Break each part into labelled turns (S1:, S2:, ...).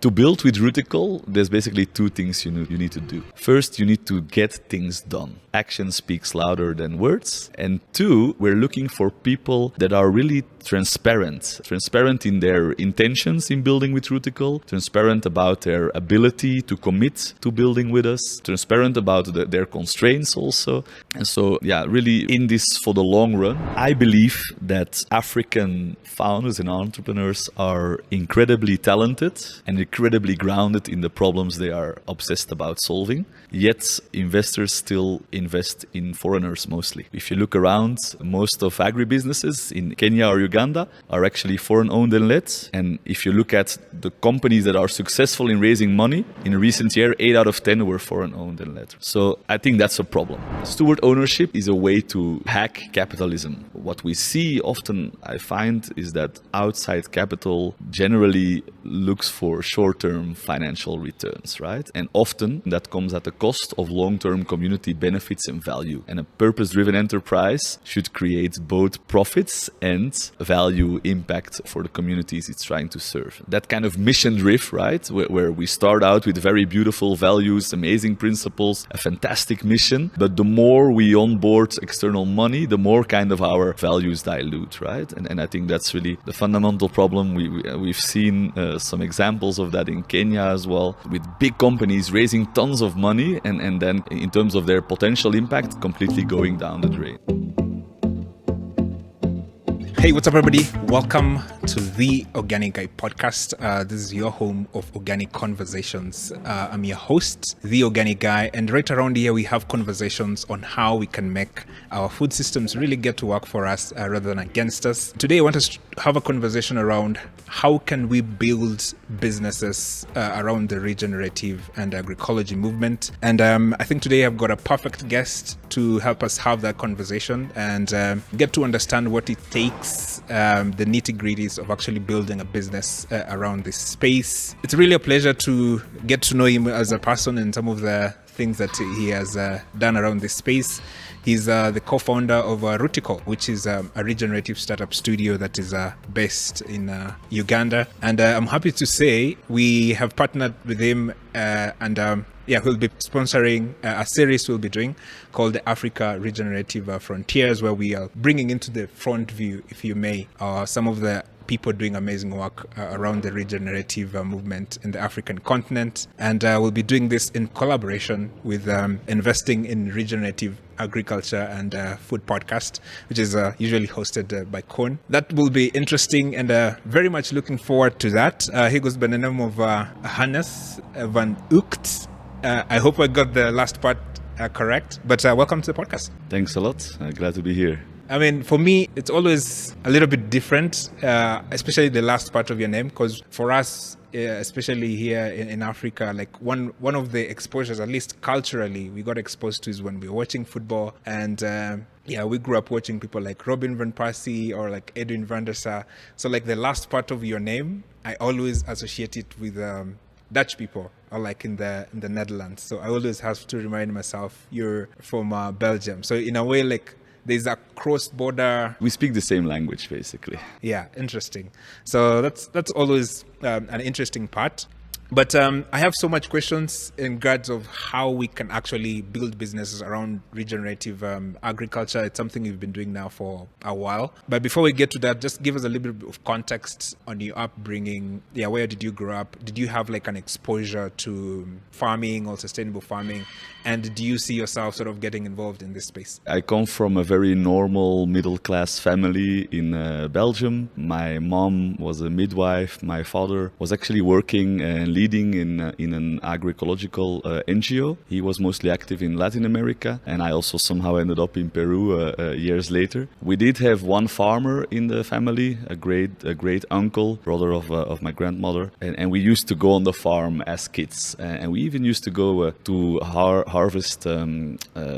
S1: To build with Rootical, there's basically two things you need to do. First, you need to get things done. Action speaks louder than words. And two, we're looking for people that are really transparent in their intentions in building with Rootical, transparent about their ability to commit to building with us, transparent about their constraints also. And so, really in this for the long run. I believe that African founders and entrepreneurs are incredibly talented and incredibly grounded in the problems they are obsessed about solving. Yet investors still invest in foreigners mostly. If you look around, most of agribusinesses in Kenya or Uganda are actually foreign-owned and led. And if you look at the companies that are successful in raising money, in a recent year, 8 out of 10 were foreign-owned and led. So I think that's a problem. Steward ownership is a way to hack capitalism. What we see often, I find, is that outside capital generally looks for short-term financial returns, right? And often that comes at the cost of long-term community benefits and value. And a purpose-driven enterprise should create both profits and value impact for the communities it's trying to serve. That kind of mission drift, right? Where we start out with very beautiful values, amazing principles, a fantastic mission, but the more we onboard external money, the more kind of our values dilute, right? And I think that's really the fundamental problem. We've seen some examples of that in Kenya as well, with big companies raising tons of money and then in terms of their potential impact, completely going down the drain.
S2: Hey, what's up, everybody? Welcome to the Organic Guy podcast. This is your home of organic conversations. I'm your host, the Organic Guy, and right around here we have conversations on how we can make our food systems really get to work for us rather than against us. Today, I want us to have a conversation around how can we build businesses around the regenerative and agroecology movement. And I think today I've got a perfect guest to help us have that conversation and get to understand what it takes, the nitty-gritties of actually building a business around this space. It's really a pleasure to get to know him as a person and some of the things that he has done around this space. He's the co-founder of Rootical, which is a regenerative startup studio that is based in Uganda. And I'm happy to say we have partnered with him and he'll be sponsoring a series we'll be doing called the African Regenerative Frontrunners, where we are bringing into the front view, if you may, some of the people doing amazing work around the regenerative movement in the African continent. And we'll be doing this in collaboration with Investing in Regenerative Agriculture and Food podcast, which is usually hosted by Kon. That will be interesting and very much looking forward to that. He goes by the name of Hannes van Eeckhout. I hope I got the last part correct, but welcome to the podcast.
S1: Thanks a lot. Glad to be here.
S2: I mean, for me, it's always a little bit different, especially the last part of your name, because for us, especially here in Africa, like one of the exposures, at least culturally, we got exposed to is when we were watching football. And we grew up watching people like Robin van Persie or like Edwin van der Sar. So like the last part of your name, I always associate it with Dutch people, or like in the Netherlands. So I always have to remind myself you're from Belgium. So in a way, like, there's a cross-border...
S1: We speak the same language, basically.
S2: Yeah, interesting. So that's always an interesting part. But I have so much questions in regards of how we can actually build businesses around regenerative agriculture. It's something we've been doing now for a while. But before we get to that, just give us a little bit of context on your upbringing. Yeah, where did you grow up? Did you have like an exposure to farming or sustainable farming? And do you see yourself sort of getting involved in this space?
S1: I come from a very normal middle-class family in Belgium. My mom was a midwife. My father was actually working and leading in an agroecological NGO. He was mostly active in Latin America, and I also somehow ended up in Peru years later. We did have one farmer in the family, a great uncle, brother of my grandmother, and we used to go on the farm as kids, and we even used to go to harvest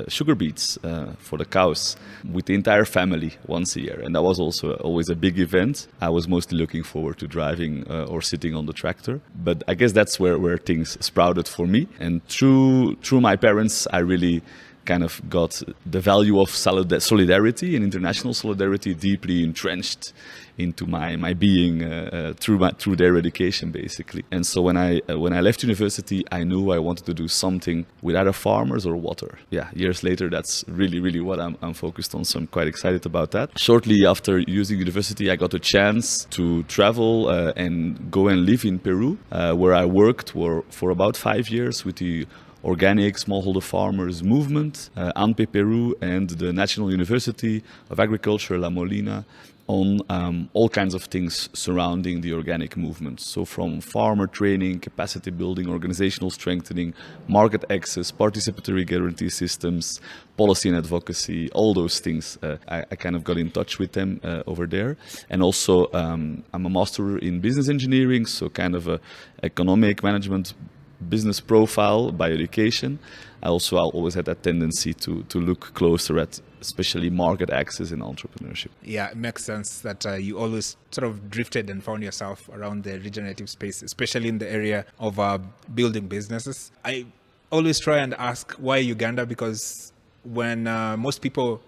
S1: sugar beets for the cows with the entire family once a year, and that was also always a big event. I was mostly looking forward to driving or sitting on the tractor, but I guess that's where things sprouted for me. And through my parents, I really kind of got the value of solidarity and international solidarity deeply entrenched into my being through their education, basically. And so when I left university, I knew I wanted to do something with either farmers or water. Yeah, years later, that's really what I'm focused on. So I'm quite excited about that. Shortly after using university, I got a chance to travel and go and live in Peru, where I worked for about 5 years with the organic smallholder farmers movement, ANPE Peru, and the National University of Agriculture, La Molina, on all kinds of things surrounding the organic movement. So from farmer training, capacity building, organizational strengthening, market access, participatory guarantee systems, policy and advocacy, all those things. I kind of got in touch with them over there. And also I'm a master in business engineering, so kind of a economic management business profile by education. I always had that tendency to look closer at especially market access in entrepreneurship.
S2: Yeah, it makes sense that you always sort of drifted and found yourself around the regenerative space, especially in the area of building businesses. I always try and ask why Uganda, because when most people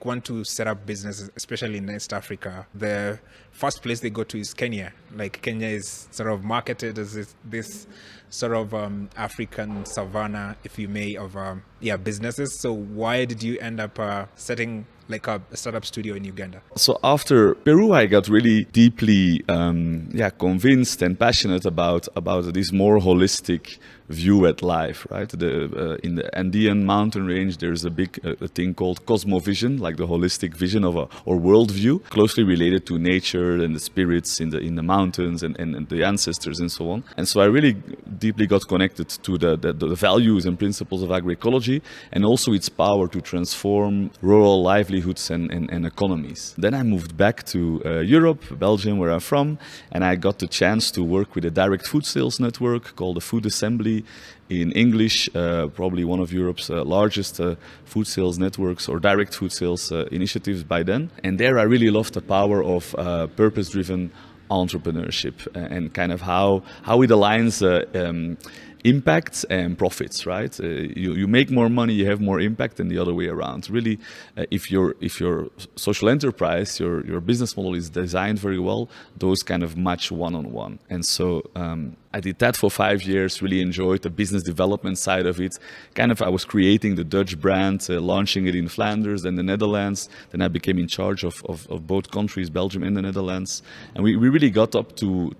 S2: want to set up businesses, especially in East Africa, the first place they go to is Kenya. Kenya is sort of marketed as this sort of African savanna, if you may, of businesses. So why did you end up setting a startup studio in Uganda?
S1: So after Peru, I got really deeply convinced and passionate about this more holistic view at life, right? In the Andean mountain range, there's a big thing called cosmovision, like the holistic vision of or worldview, closely related to nature and the spirits in the mountains and the ancestors and so on. And so I really deeply got connected to the values and principles of agroecology, and also its power to transform rural livelihoods and economies. Then I moved back to Europe, Belgium, where I'm from, and I got the chance to work with a direct food sales network called the Food Assembly in English, probably one of Europe's largest food sales networks or direct food sales initiatives by then. And there I really loved the power of purpose-driven entrepreneurship and kind of how it aligns impacts and profits, right? You make more money, you have more impact than the other way around. Really, if your social enterprise, your business model is designed very well, those kind of match one-on-one. And so I did that for 5 years, really enjoyed the business development side of it. I was creating the Dutch brand, launching it in Flanders and the Netherlands. Then I became in charge of both countries, Belgium and the Netherlands. And we really got up to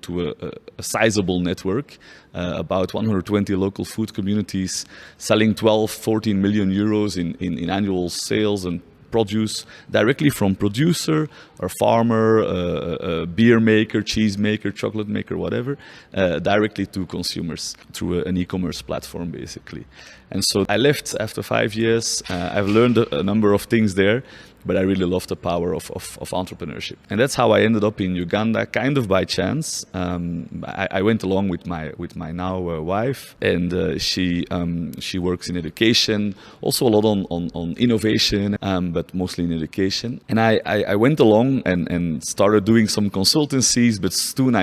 S1: a sizable network, about 120 local food communities, selling 12-14 million euros in annual sales and produce directly from producer or farmer, beer maker, cheese maker, chocolate maker, whatever, directly to consumers through an e-commerce platform, basically. And so I left after 5 years. I've learned a number of things there, but I really love the power of entrepreneurship. And that's how I ended up in Uganda, kind of by chance. I went along with my now wife, and she works in education, also a lot on innovation, but mostly in education. And I went along and started doing some consultancies, but soon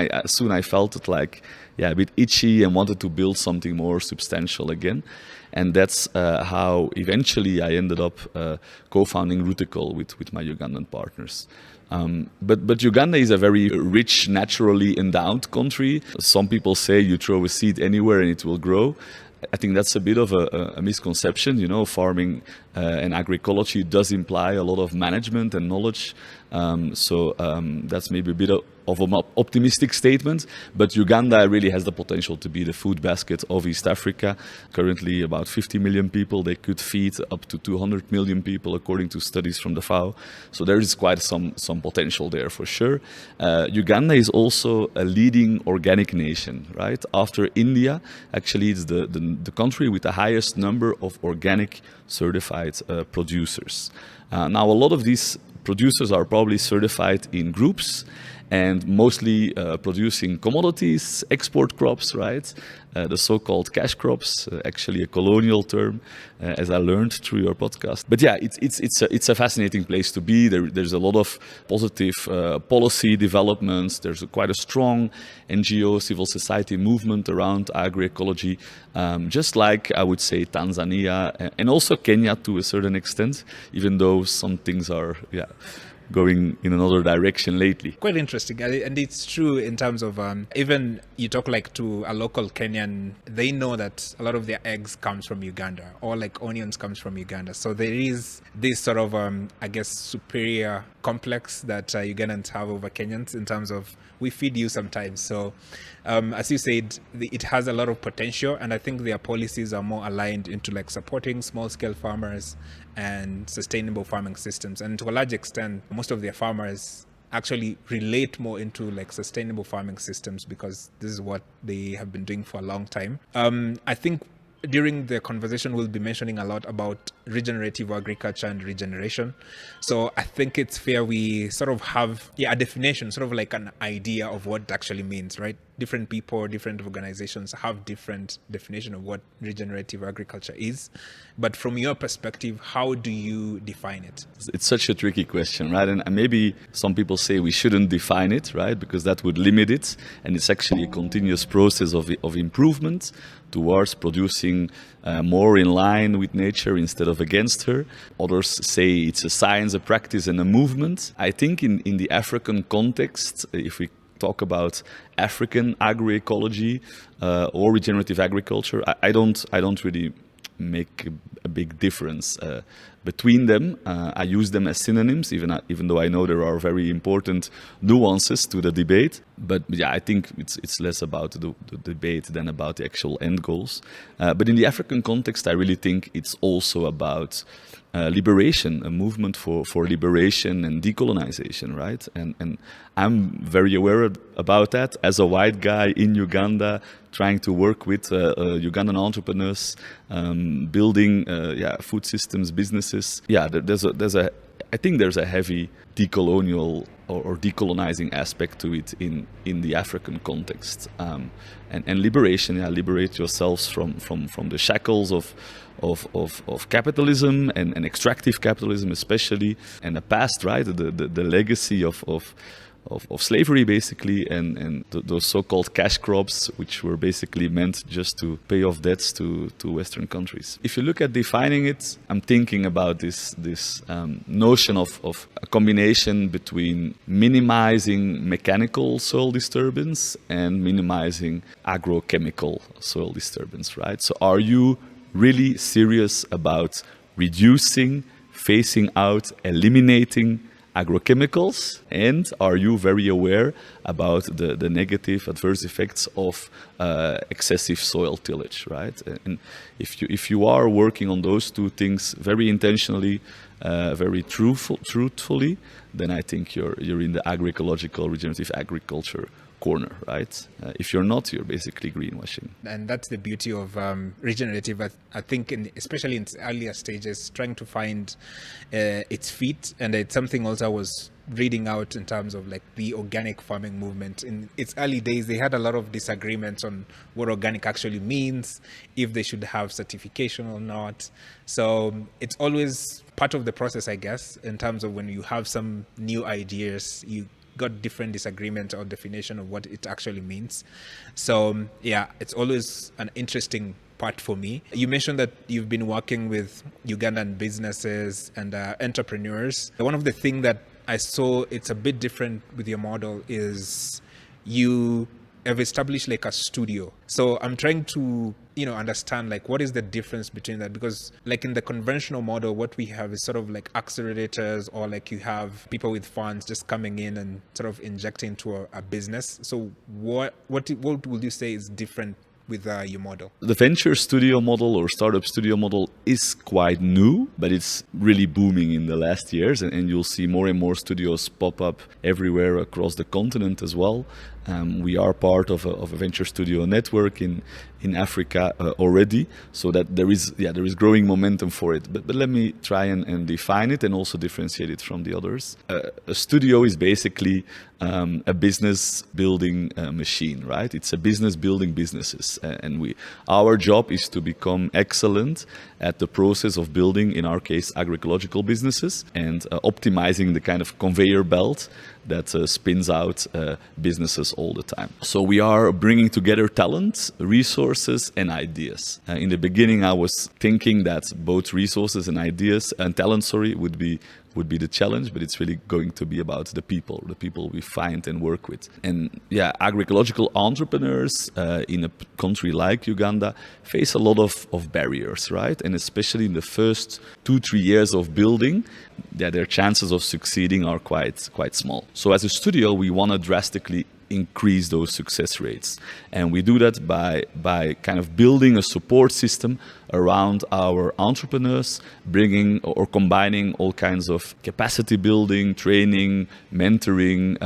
S1: I felt it a bit itchy and wanted to build something more substantial again. And that's how eventually I ended up co-founding Rootical with my Ugandan partners. But Uganda is a very rich, naturally endowed country. Some people say you throw a seed anywhere and it will grow. I think that's a bit of a misconception. Farming and agroecology does imply a lot of management and knowledge. So that's maybe a bit of an optimistic statement, but Uganda really has the potential to be the food basket of East Africa. Currently about 50 million people. They could feed up to 200 million people according to studies from the FAO. So there is quite some potential there for sure. Uganda is also a leading organic nation, right? After India, actually it's the country with the highest number of organic certified producers. Now a lot of these producers are probably certified in groups, and mostly producing commodities, export crops, right? The so-called cash crops, actually a colonial term, as I learned through your podcast. But yeah, it's a fascinating place to be. There's a lot of positive policy developments. There's quite a strong NGO, civil society movement around agroecology, just like I would say Tanzania and also Kenya to a certain extent, even though some things are going in another direction lately.
S2: Quite interesting, and it's true in terms of even you talk like to a local Kenyan, they know that a lot of their eggs comes from Uganda, or like onions comes from Uganda. So there is this sort of I guess superior complex that Ugandans have over Kenyans in terms of we feed you sometimes. So as you said, it has a lot of potential, and I think their policies are more aligned into like supporting small scale farmers and sustainable farming systems. And to a large extent, most of their farmers actually relate more into like sustainable farming systems because this is what they have been doing for a long time. I think during the conversation, we'll be mentioning a lot about regenerative agriculture and regeneration. So I think it's fair we sort of have a definition, sort of like an idea of what it actually means, right? Different people, different organizations have different definition of what regenerative agriculture is. But from your perspective, how do you define it?
S1: It's such a tricky question, right? And maybe some people say we shouldn't define it, right? Because that would limit it. And it's actually a continuous process of improvement towards producing more in line with nature instead of against her. Others say it's a science, a practice, and a movement. I think in the African context, if we talk about African agroecology or regenerative agriculture, I don't really make a big difference between them. I use them as synonyms, even though I know there are very important nuances to the debate. But yeah, I think it's less about the debate than about the actual end goals. But in the African context, I really think it's also about liberation, a movement for liberation and decolonization, right? And I'm very aware about that as a white guy in Uganda, trying to work with Ugandan entrepreneurs, building food systems, businesses. Yeah, I think there's a heavy decolonial or decolonizing aspect to it in the African context. And liberation, liberate yourselves from the shackles of capitalism and extractive capitalism especially, and the past, right? The legacy of slavery basically, and those so-called cash crops, which were basically meant just to pay off debts to Western countries. If you look at defining it, I'm thinking about this notion of a combination between minimizing mechanical soil disturbance and minimizing agrochemical soil disturbance, right? So are you really serious about reducing, phasing out, eliminating agrochemicals, and are you very aware about the negative adverse effects of excessive soil tillage, right? And if you are working on those two things very intentionally, very truthfully, then I think you're in the agroecological regenerative agriculture corner, right? If you're not, you're basically greenwashing.
S2: And that's the beauty of regenerative. I think, especially in its earlier stages, trying to find its feet. And it's something also I was reading out in terms of like the organic farming movement. In its early days, they had a lot of disagreements on what organic actually means, if they should have certification or not. So it's always part of the process, I guess, in terms of when you have some new ideas, you got different disagreement or definition of what it actually means. So it's always an interesting part for me. You mentioned that you've been working with Ugandan businesses and entrepreneurs. One of the things that I saw it's a bit different with your model is you have established like a studio. So I'm trying to understand like what is the difference between that, because like in the conventional model what we have is sort of like accelerators, or like you have people with funds just coming in and sort of injecting into a business. So what would you say is different with your model?
S1: The venture studio model or startup studio model is quite new, but it's really booming in the last years, and you'll see more and more studios pop up everywhere across the continent as well. We are part of a venture studio network in Africa already, so that there is growing momentum for it. But let me try and define it and also differentiate it from the others. A studio is basically a business building machine, right? It's a business building businesses, and our job is to become excellent at the process of building, in our case, agroecological businesses and optimizing the kind of conveyor belt that spins out businesses all the time. So we are bringing together talent, resources, and ideas. In the beginning, I was thinking that both resources and ideas and talent, would be the challenge, but it's really going to be about the people we find and work with. And yeah, agroecological entrepreneurs in a country like Uganda face a lot of barriers, right? And especially in the first 2-3 years of building, their chances of succeeding are quite small. So as a studio, we want to drastically increase those success rates. And we do that by kind of building a support system around our entrepreneurs, bringing or combining all kinds of capacity building, training, mentoring,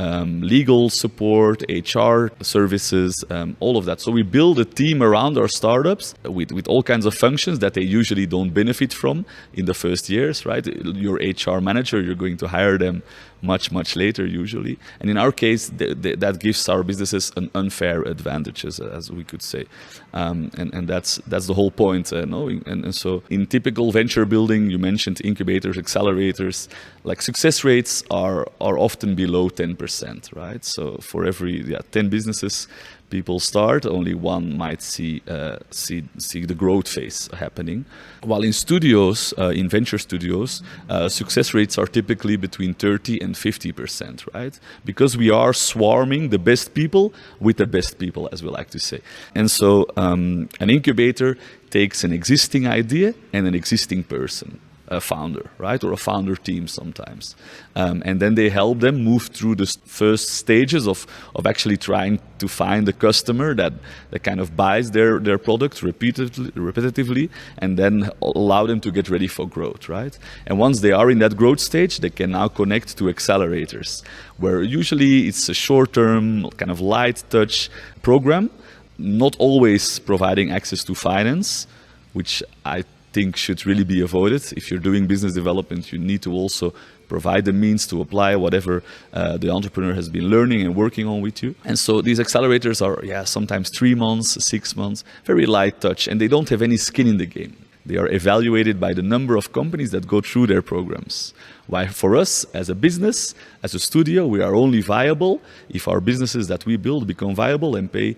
S1: legal support, HR services, all of that. So we build a team around our startups with all kinds of functions that they usually don't benefit from in the first years, right? Your HR manager, you're going to hire them much later usually. And in our case, that gives our businesses an unfair advantage, as we could say. And that's the whole point. And so in typical venture building, you mentioned incubators, accelerators, like success rates are often below 10%, right? So for every 10 businesses people start, only one might see the growth phase happening. While in studios, in venture studios, success rates are typically between 30 and 50%, right? Because we are swarming the best people with the best people, as we like to say. And so an incubator takes an existing idea and an existing person, a founder, right? Or a founder team sometimes. And then they help them move through the first stages of actually trying to find a customer that kind of buys their product repetitively, and then allow them to get ready for growth, right? And once they are in that growth stage, they can now connect to accelerators, where usually it's a short-term, kind of light touch program, not always providing access to finance, which I think should really be avoided. If you're doing business development, you need to also provide the means to apply whatever the entrepreneur has been learning and working on with you. And so these accelerators are sometimes 3 months, 6 months, very light touch, and they don't have any skin in the game. They are evaluated by the number of companies that go through their programs. Why for us, as a business, as a studio, we are only viable if our businesses that we build become viable and pay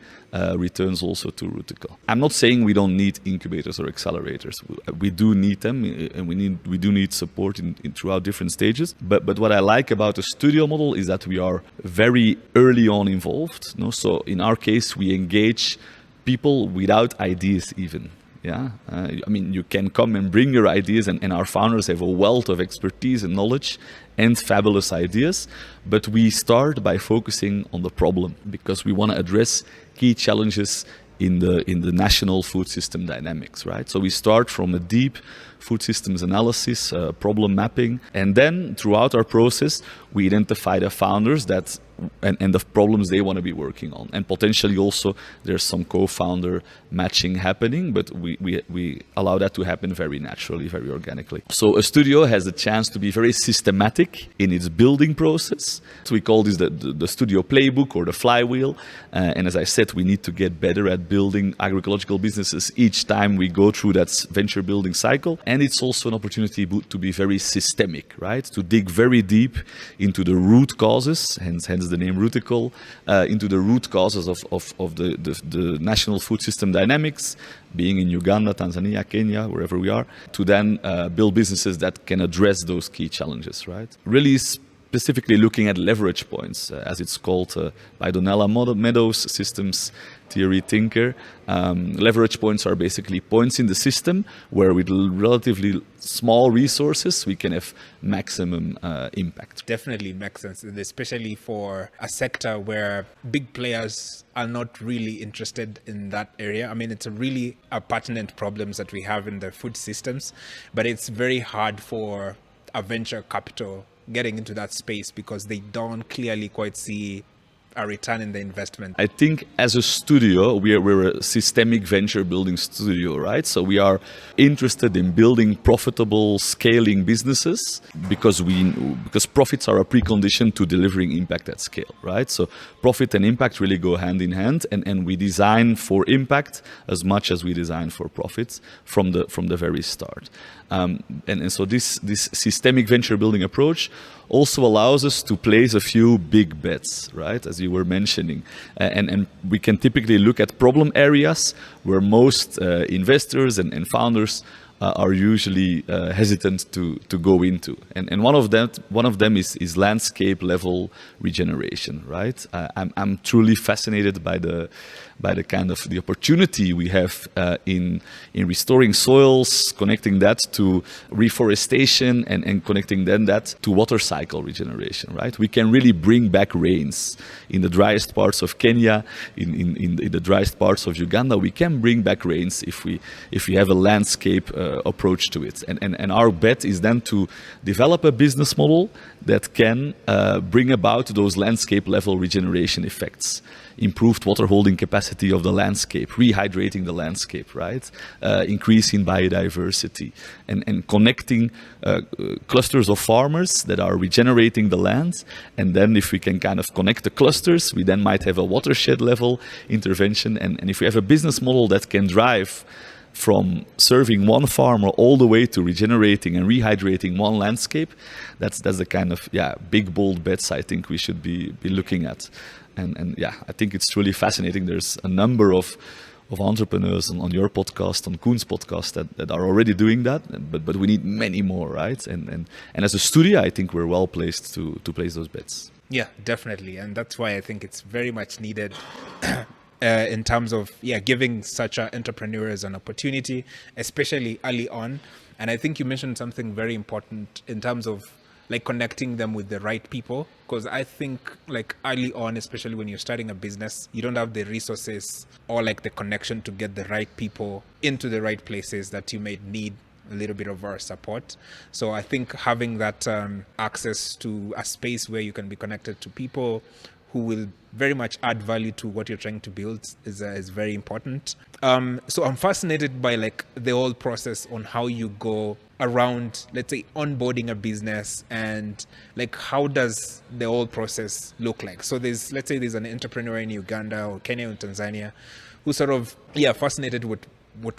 S1: returns also to Rootical. I'm not saying we don't need incubators or accelerators. We do need them, and we do need support in throughout different stages. But what I like about the studio model is that we are very early on involved. So in our case, we engage people without ideas even. Yeah, I mean, you can come and bring your ideas, and our founders have a wealth of expertise and knowledge and fabulous ideas. But we start by focusing on the problem, because we want to address key challenges in the national food system dynamics, right? So we start from a deep food systems analysis, problem mapping, and then throughout our process, we identify the founders and the problems they want to be working on. And potentially also there's some co-founder matching happening, but we allow that to happen very naturally, very organically. So a studio has a chance to be very systematic in its building process. So we call this the studio playbook or the flywheel. And as I said, we need to get better at building agroecological businesses each time we go through that venture building cycle. And it's also an opportunity to be very systemic, right? To dig very deep into the root causes, hence the name Rootical, into the root causes of the national food system dynamics, being in Uganda, Tanzania, Kenya, wherever we are, to then build businesses that can address those key challenges, right? Really specifically looking at leverage points, as it's called by Donella Meadows, systems theory thinker. Leverage points are basically points in the system where with relatively small resources we can have maximum impact.
S2: Definitely makes sense, and especially for a sector where big players are not really interested in that area. I mean, it's a pertinent problems that we have in the food systems, but it's very hard for a venture capital getting into that space because they don't clearly quite see a return in the investment.
S1: I think as a studio, we're a systemic venture building studio, right? So we are interested in building profitable, scaling businesses because profits are a precondition to delivering impact at scale, right? So profit and impact really go hand in hand, and we design for impact as much as we design for profits from the very start. And so this systemic venture building approach also allows us to place a few big bets, right, as you were mentioning. And we can typically look at problem areas where most investors and founders are usually hesitant to go into. And one of them is landscape level regeneration, right? I'm truly fascinated by the kind of the opportunity we have in restoring soils, connecting that to reforestation, and connecting then that to water cycle regeneration, right? We can really bring back rains in the driest parts of Kenya, in the driest parts of Uganda. We can bring back rains if we have a landscape approach to it. And our bet is then to develop a business model that can bring about those landscape level regeneration effects. Improved water holding capacity of the landscape, rehydrating the landscape, right? Increasing biodiversity, and connecting clusters of farmers that are regenerating the land. And then if we can kind of connect the clusters, we then might have a watershed level intervention. And if we have a business model that can drive from serving one farmer all the way to regenerating and rehydrating one landscape, that's the kind of big bold bets I think we should be looking at. And I think it's truly fascinating. There's a number of entrepreneurs on your podcast, on Koen's podcast, that are already doing that, but we need many more, right? And as a studio, I think we're well placed to place those bets.
S2: Yeah, definitely. And that's why I think it's very much needed in terms of giving such entrepreneurs an opportunity, especially early on. And I think you mentioned something very important in terms of like connecting them with the right people, because I think like early on, especially when you're starting a business, you don't have the resources or like the connection to get the right people into the right places that you may need a little bit of our support. So I think having that access to a space where you can be connected to people who will very much add value to what you're trying to build is very important. So I'm fascinated by like the whole process on how you go around, let's say, onboarding a business, and like how does the whole process look like? So there's an entrepreneur in Uganda or Kenya or Tanzania who's sort of fascinated with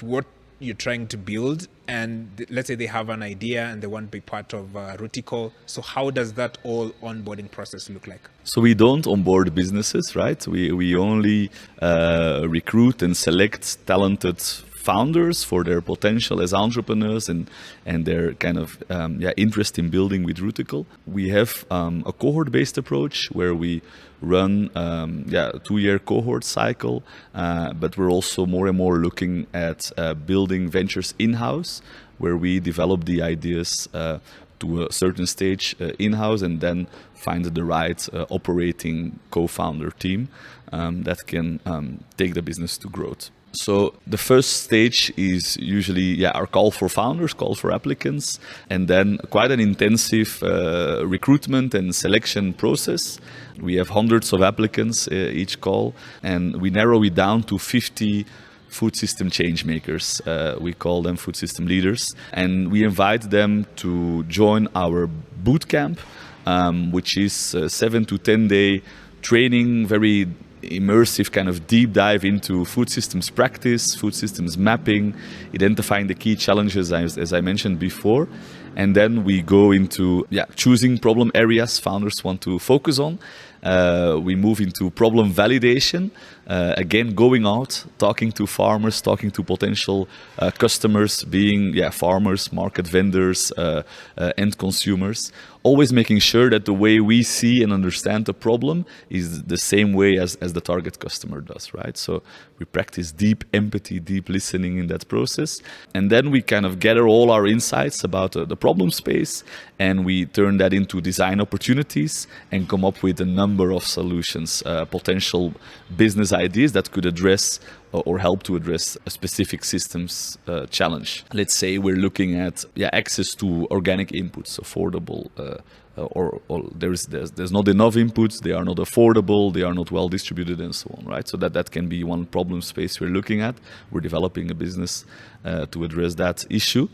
S2: what you're trying to build, and let's say they have an idea and they want to be part of Rootical. So how does that whole onboarding process look like?
S1: So we don't onboard businesses, right? We only recruit and select talented founders for their potential as entrepreneurs and their kind of interest in building with Rootical. We have a cohort-based approach where we run a 2-year cohort cycle, but we're also more and more looking at building ventures in-house, where we develop the ideas to a certain stage in-house and then find the right operating co-founder team that can take the business to growth. So the first stage is usually our call for founders, call for applicants, and then quite an intensive recruitment and selection process. We have hundreds of applicants each call, and we narrow it down to 50 food system change makers. We call them food system leaders, and we invite them to join our boot camp, which is 7 to 10 day training, very immersive kind of deep dive into food systems practice, food systems mapping, identifying the key challenges as I mentioned before. And then we go into choosing problem areas founders want to focus on. We move into problem validation. Again, going out, talking to farmers, talking to potential customers, being farmers, market vendors, end consumers. Always making sure that the way we see and understand the problem is the same way as the target customer does, right? So we practice deep empathy, deep listening in that process. And then we kind of gather all our insights about the problem space, and we turn that into design opportunities and come up with a number of solutions, potential business ideas that could address or help to address a specific systems challenge. Let's say we're looking at access to organic inputs, affordable, or there's not enough inputs, they are not affordable, they are not well distributed, and so on, right? So that can be one problem space we're looking at. We're developing a business to address that issue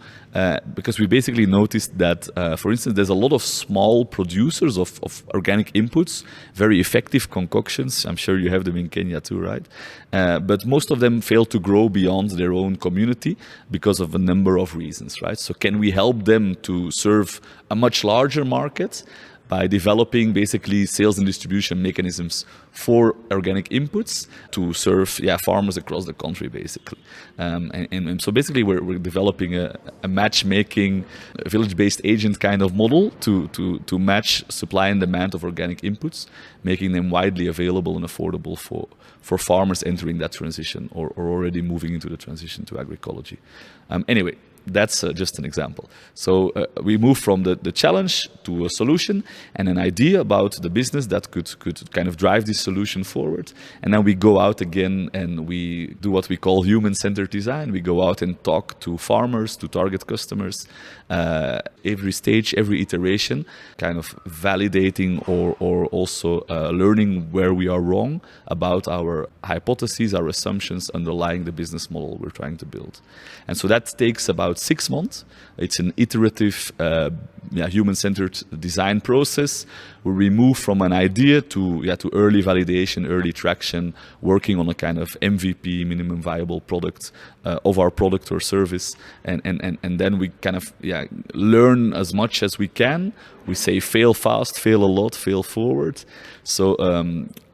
S1: because we basically noticed that, for instance, there's a lot of small producers of organic inputs, very effective concoctions. I'm sure you have them in Kenya too, right? But most of them fail to grow beyond their own community because of a number of reasons, right? So can we help them to serve a much larger market by developing basically sales and distribution mechanisms for organic inputs to serve farmers across the country, basically. And so basically we're developing a matchmaking, village-based agent kind of model to match supply and demand of organic inputs, making them widely available and affordable for farmers entering that transition or already moving into the transition to agroecology. Anyway, that's just an example. So we move from the challenge to a solution and an idea about the business that could kind of drive this solution forward. And then we go out again and we do what we call human-centered design. We go out and talk to farmers, to target customers, every stage, every iteration, kind of validating or also learning where we are wrong about our hypotheses, our assumptions underlying the business model we're trying to build. And so that takes about 6 months. It's an iterative, human-centered design process where we move from an idea to early validation, early traction, working on a kind of MVP, minimum viable product of our product or service, and then we kind of learn as much as we can. We say fail fast, fail a lot, fail forward. So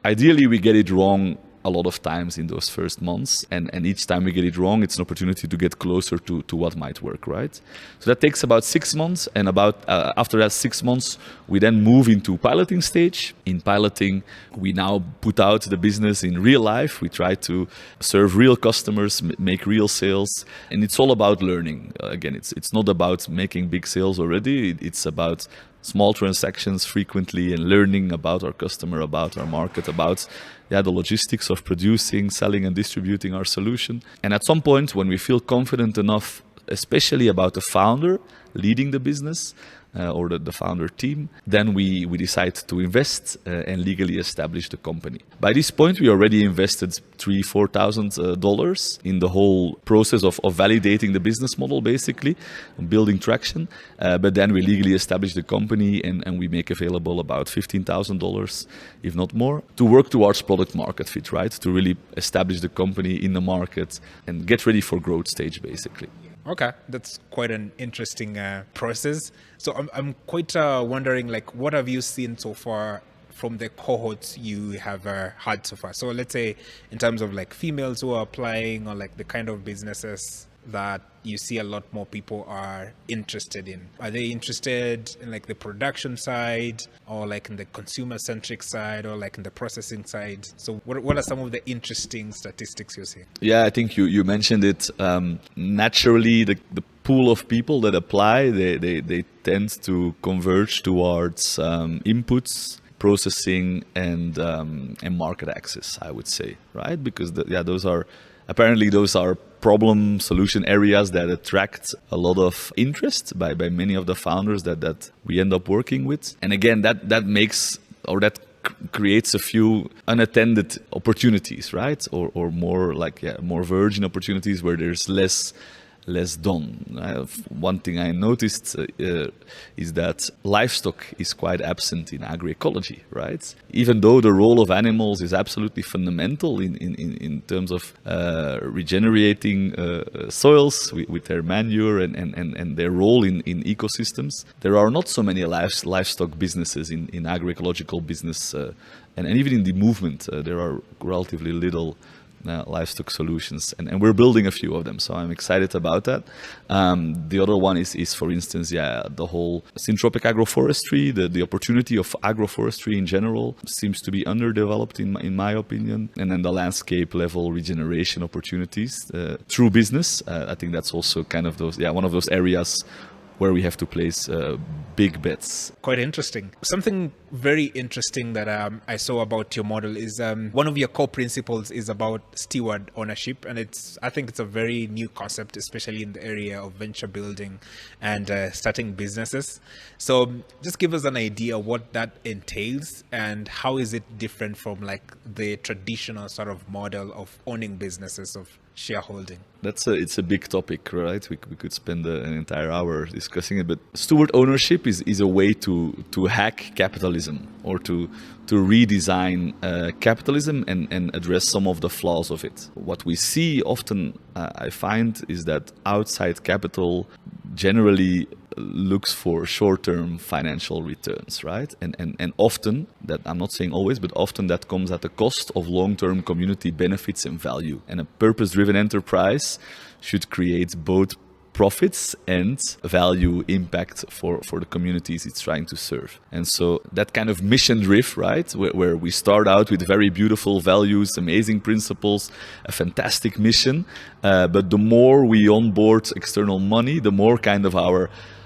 S1: ideally we get it wrong a lot of times in those first months, and each time we get it wrong, it's an opportunity to get closer to what might work, right? So that takes about 6 months, and after that 6 months, we then move into piloting stage. In piloting, we now put out the business in real life. We try to serve real customers, make real sales, and it's all about learning. Again, it's not about making big sales already. It's about small transactions frequently and learning about our customer, about our market, about the logistics of producing, selling, and distributing our solution. And at some point, when we feel confident enough, especially about the founder leading the business or the founder team, then we decide to invest and legally establish the company. By this point, we already invested $3,000-$4,000 in the whole process of validating the business model, basically, building traction. But then we legally establish the company and we make available about $15,000, if not more, to work towards product market fit, right? To really establish the company in the market and get ready for growth stage, basically.
S2: Okay, that's quite an interesting process. So I'm quite wondering, like, what have you seen so far from the cohorts you have had so far? So let's say in terms of like females who are applying, or like the kind of businesses that you see a lot more people are interested in. Are they interested in like the production side, or like in the consumer-centric side, or like in the processing side? So what are some of the interesting statistics you're seeing?
S1: Yeah, I think you mentioned it. Naturally, the pool of people that apply, they tend to converge towards inputs, processing, and market access, I would say, right? Because those are problem solution areas that attract a lot of interest by many of the founders that we end up working with. And again, that makes, or that creates a few unattended opportunities, right? Or more like more virgin opportunities where there's less less done. One thing I noticed is that livestock is quite absent in agroecology, right? Even though the role of animals is absolutely fundamental in terms of regenerating soils with their manure and their role in ecosystems, there are not so many livestock businesses in agroecological business, and even in the movement, there are relatively little livestock solutions, and we're building a few of them, so I'm excited about that. The other one is for instance, the whole syntropic agroforestry. The opportunity of agroforestry in general seems to be underdeveloped in my opinion, and then the landscape level regeneration opportunities through business. I think that's also kind of one of those areas where we have to place big bets.
S2: Quite interesting. Something very interesting that I saw about your model is one of your core principles is about steward ownership, and I think it's a very new concept, especially in the area of venture building and starting businesses. So just give us an idea what that entails and how is it different from like the traditional sort of model of owning businesses, of shareholding.
S1: It's a big topic, right? We could spend an entire hour discussing it, but steward ownership is a way to hack capitalism, or to redesign capitalism and address some of the flaws of it. What we see often, I find, is that outside capital generally looks for short-term financial returns, right? And often, that I'm not saying always, but often that comes at the cost of long-term community benefits and value. And a purpose-driven enterprise should create both profits and value impact for the communities it's trying to serve. And so that kind of mission drift, right, where we start out with very beautiful values, amazing principles, a fantastic mission, but the more we onboard external money, the more kind of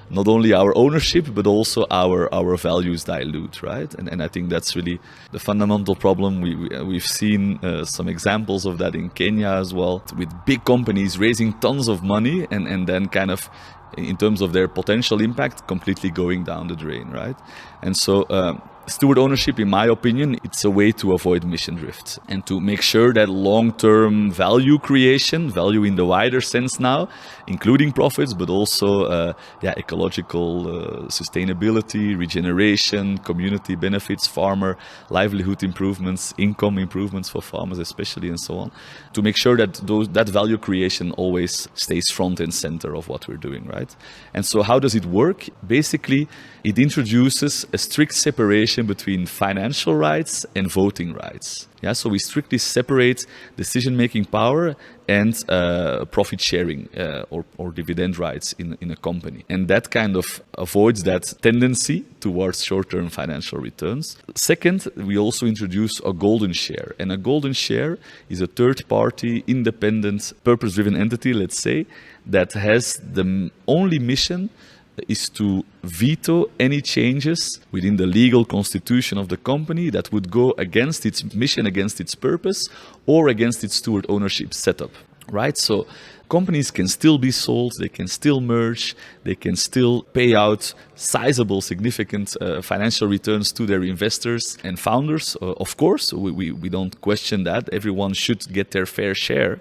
S1: not only our ownership, but also our values dilute, right? And I think that's really the fundamental problem. We've seen some examples of that in Kenya as well, with big companies raising tons of money and then kind of, in terms of their potential impact, completely going down the drain, right? And so steward ownership, in my opinion, it's a way to avoid mission drift and to make sure that long-term value creation, value in the wider sense now, including profits, but also ecological sustainability, regeneration, community benefits, farmer livelihood improvements, income improvements for farmers especially, and so on, to make sure that that value creation always stays front and center of what we're doing, right? And so how does it work? Basically, it introduces a strict separation between financial rights and voting rights. So we strictly separate decision-making power and profit sharing or dividend rights in a company. And that kind of avoids that tendency towards short-term financial returns. Second, we also introduce a golden share. And a golden share is a third-party, independent, purpose-driven entity, let's say, that has the only mission is to veto any changes within the legal constitution of the company that would go against its mission, against its purpose, or against its steward ownership setup, right? So companies can still be sold, they can still merge, they can still pay out sizable, significant financial returns to their investors and founders. Of course, we don't question that. Everyone should get their fair share.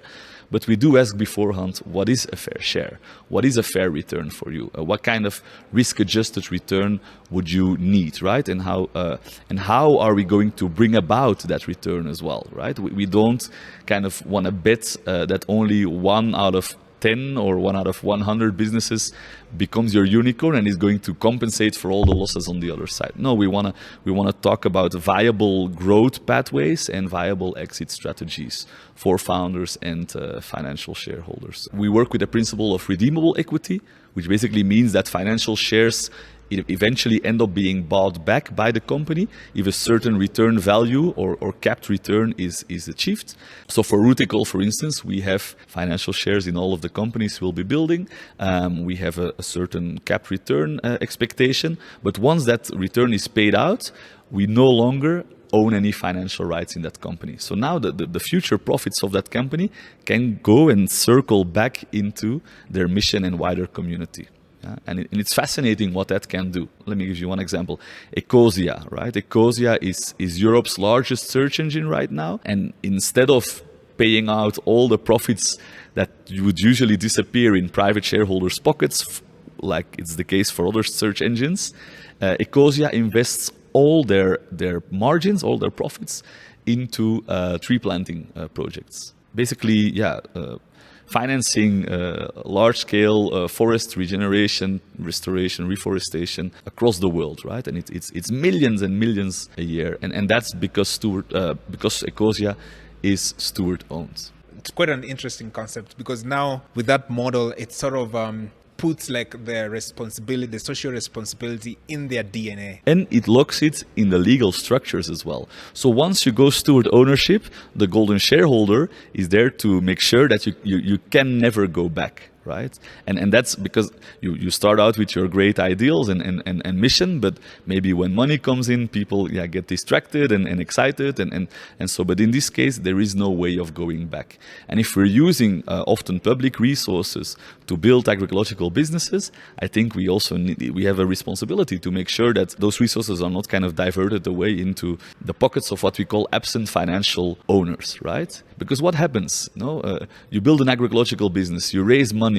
S1: But we do ask beforehand, what is a fair share? What is a fair return for you? What kind of risk-adjusted return would you need, right? And how are we going to bring about that return as well, right? We don't kind of want to bet that only 1 out of 10 or 1 out of 100 businesses becomes your unicorn and is going to compensate for all the losses on the other side. No, we want to talk about viable growth pathways and viable exit strategies for founders and financial shareholders. We work with the principle of redeemable equity, which basically means that financial shares eventually end up being bought back by the company if a certain return value or capped return is achieved. So for Rootical, for instance, we have financial shares in all of the companies we'll be building. We have a certain capped return expectation, but once that return is paid out, we no longer own any financial rights in that company. So now the future profits of that company can go and circle back into their mission and wider community. And it's fascinating what that can do. Let me give you one example. Eeckhout, right? Eeckhout is Europe's largest search engine right now. And instead of paying out all the profits that would usually disappear in private shareholders' pockets, like it's the case for other search engines. Eeckhout invests all their margins, all their profits into tree planting projects. Basically, financing large-scale forest regeneration, restoration, reforestation across the world, right? And it's millions and millions a year, and that's because Eeckhout is steward-owned.
S2: It's quite an interesting concept, because now with that model, it sort of puts like the responsibility, the social responsibility in their DNA.
S1: And it locks it in the legal structures as well. So once you go steward ownership, the golden shareholder is there to make sure that you can never go back. Right, and that's because you start out with your great ideals and mission, but maybe when money comes in, people get distracted and excited, and so. But in this case, there is no way of going back. And if we're using often public resources to build agroecological businesses, I think we also we have a responsibility to make sure that those resources are not kind of diverted away into the pockets of what we call absent financial owners, right? Because what happens? You build an agroecological business, you raise money.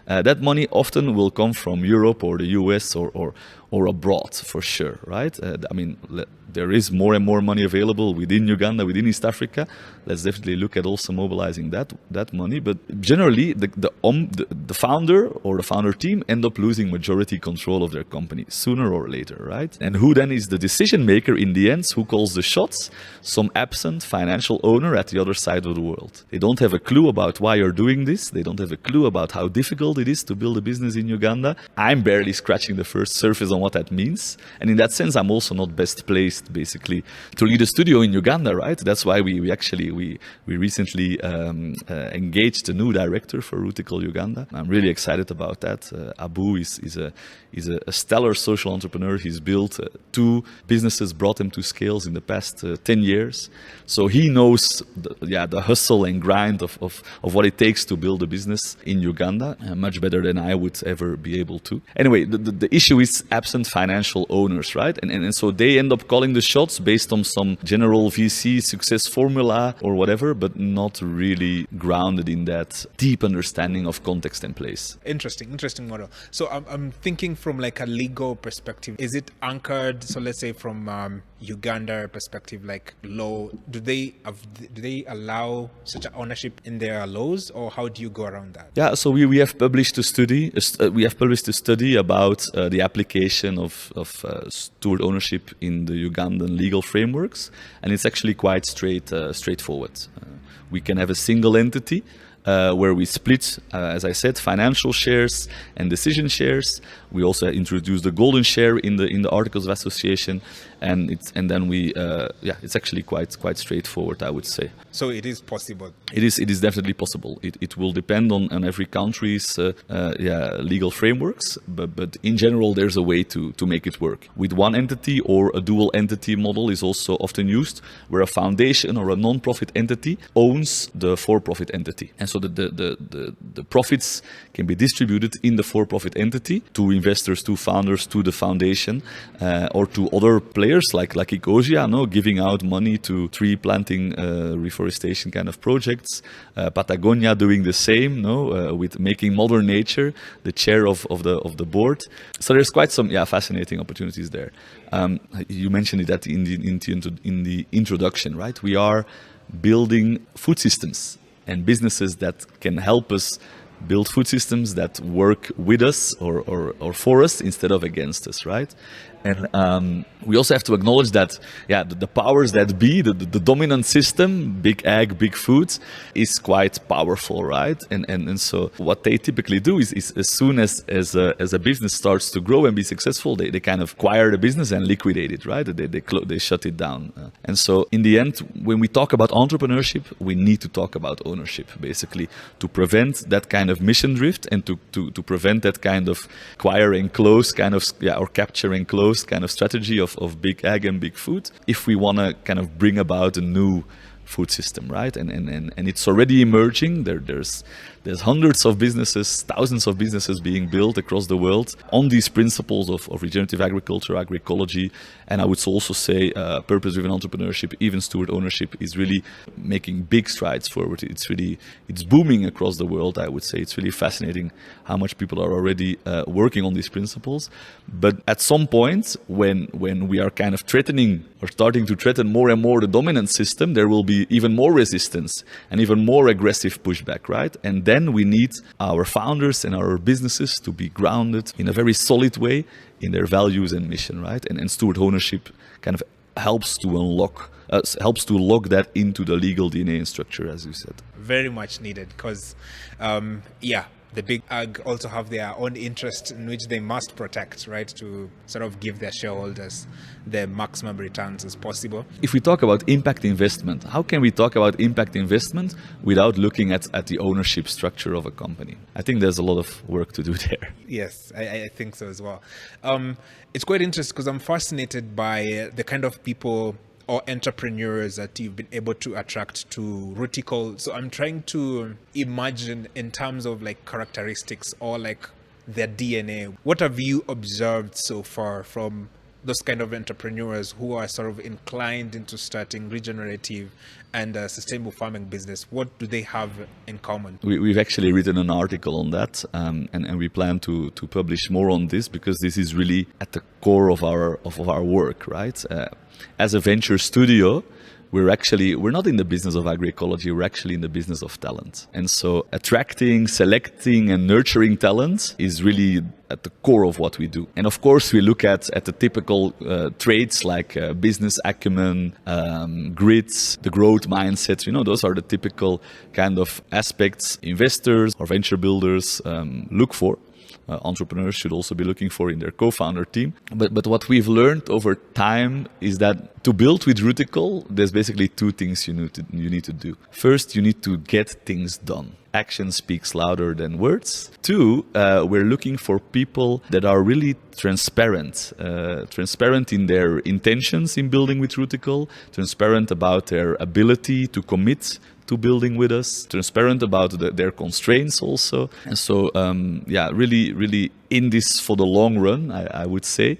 S1: That money often will come from Europe or the US or abroad, for sure, right? There is more and more money available within Uganda, within East Africa. Let's definitely look at also mobilizing that money. But generally, the founder or the founder team end up losing majority control of their company sooner or later, right? And who then is the decision maker in the end? Who calls the shots? Some absent financial owner at the other side of the world. They don't have a clue about why you're doing this. They don't have a clue about how difficult it is to build a business in Uganda. I'm barely scratching the first surface on what that means. And in that sense, I'm also not best placed basically to lead a studio in Uganda, right? That's why we recently engaged a new director for Rootical Uganda. I'm really excited about that. Abu is a stellar social entrepreneur. He's built 2 businesses, brought them to scales in the past 10 years. So he knows the hustle and grind of what it takes to build a business in Uganda much better than I would ever be able to. Anyway, the issue is absent financial owners, right? And so they end up calling the shots based on some general VC success formula or whatever, but not really grounded in that deep understanding of context and place.
S2: Interesting model. So I'm thinking from like a legal perspective. Is it anchored? So let's say from Uganda perspective, like law, do they allow such an ownership in their laws, or how do you go around that?
S1: Yeah, so we have published a study. We have published a study about the application of steward ownership in the Ugandan legal frameworks, and it's actually quite straightforward. We can have a single entity where we split, as I said, financial shares and decision shares. We also introduced the golden share in the Articles of Association, and then we it's actually quite straightforward, I would say.
S2: So it is possible.
S1: It is definitely possible. It will depend on every country's legal frameworks, but in general there's a way to make it work. With one entity or a dual entity model is also often used, where a foundation or a non-profit entity owns the for-profit entity, and so the profits can be distributed in the for-profit entity to investors, to founders, to the foundation, or to other players like Eeckhout, giving out money to tree planting, reforestation kind of projects. Patagonia doing the same, with making modern nature the chair of the board. So there's quite some fascinating opportunities there. You mentioned it in the introduction, right? We are building food systems and businesses that can help us build food systems that work with us or for us instead of against us, right? And we also have to acknowledge that, the powers that be, the dominant system, big ag, big food, is quite powerful, right? And so what they typically do is as soon as a business starts to grow and be successful, they kind of acquire the business and liquidate it, right? They shut it down. And so in the end, when we talk about entrepreneurship, we need to talk about ownership, basically, to prevent that kind of mission drift and to prevent that kind of acquire and close kind of, or capture and close kind of strategy of big ag and big food, if we want to kind of bring about a new food system, right? And it's already emerging. There's hundreds of businesses, thousands of businesses being built across the world on these principles of regenerative agriculture, agroecology, and I would also say purpose-driven entrepreneurship, even steward ownership is really making big strides forward. It's booming across the world, I would say. It's really fascinating how much people are already working on these principles. But at some point, when we are kind of threatening or starting to threaten more and more the dominant system, there will be even more resistance and even more aggressive pushback, right? And then we need our founders and our businesses to be grounded in a very solid way in their values and mission, right? And steward ownership kind of helps to lock that into the legal DNA and structure, as you said.
S2: Very much needed because, the big ag also have their own interest in which they must protect, right, to sort of give their shareholders the maximum returns as possible.
S1: If we talk about impact investment, how can we talk about impact investment without looking at the ownership structure of a company? I think there's a lot of work to do there.
S2: Yes, I think so as well. It's quite interesting because I'm fascinated by the kind of people or entrepreneurs that you've been able to attract to Rootical. So I'm trying to imagine in terms of like characteristics or like their DNA. What have you observed so far from those kind of entrepreneurs who are sort of inclined into starting regenerative and sustainable farming business? What do they have in common?
S1: We've actually written an article on that, and we plan to publish more on this because this is really at the core of our work, right? As a venture studio, we're not in the business of agroecology, we're actually in the business of talent. And so attracting, selecting and nurturing talent is really at the core of what we do. And of course, we look at the typical traits like business acumen, grit, the growth mindset. Those are the typical kind of aspects investors or venture builders look for. Entrepreneurs should also be looking for in their co-founder team. But what we've learned over time is that to build with Rootical, there's basically two things you need to do. First, you need to get things done. Action speaks louder than words. Two, we're looking for people that are really transparent in their intentions in building with Rootical, transparent about their ability to commit to building with us, transparent about their constraints also. And so, really in this for the long run, I would say.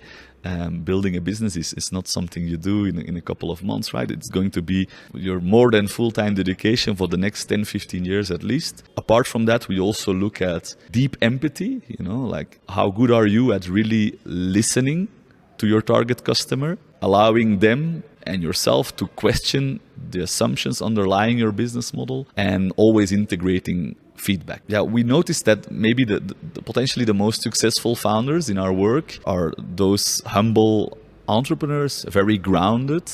S1: Building a business is not something you do in a couple of months, right? It's going to be your more than full-time dedication for the next 10, 15 years at least. Apart from that, we also look at deep empathy, like how good are you at really listening to your target customer, allowing them and yourself to question the assumptions underlying your business model and always integrating feedback. Yeah, we noticed that maybe the potentially the most successful founders in our work are those humble entrepreneurs, very grounded,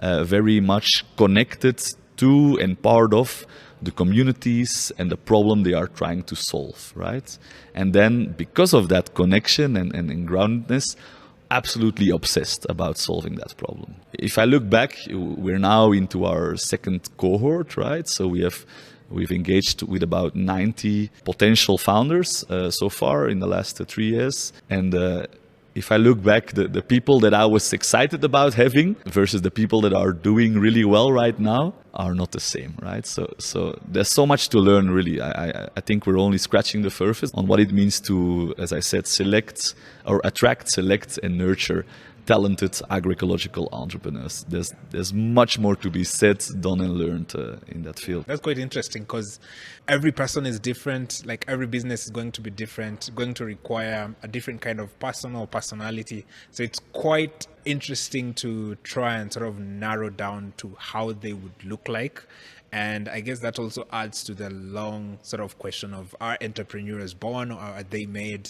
S1: very much connected to and part of the communities and the problem they are trying to solve, right? And then because of that connection and groundedness, absolutely obsessed about solving that problem. If I look back, we're now into our second cohort, right? So we've engaged with about 90 potential founders so far in the last 3 years. And if I look back, the people that I was excited about having versus the people that are doing really well right now are not the same, right? So there's so much to learn, really. I think we're only scratching the surface on what it means to, as I said, attract, select, and nurture talented agroecological entrepreneurs. There's much more to be said, done, and learned in that field.
S2: That's quite interesting because every person is different. Like every business is going to be different, going to require a different kind of person or personality. So it's quite interesting to try and sort of narrow down to how they would look like. And I guess that also adds to the long sort of question of, are entrepreneurs born or are they made?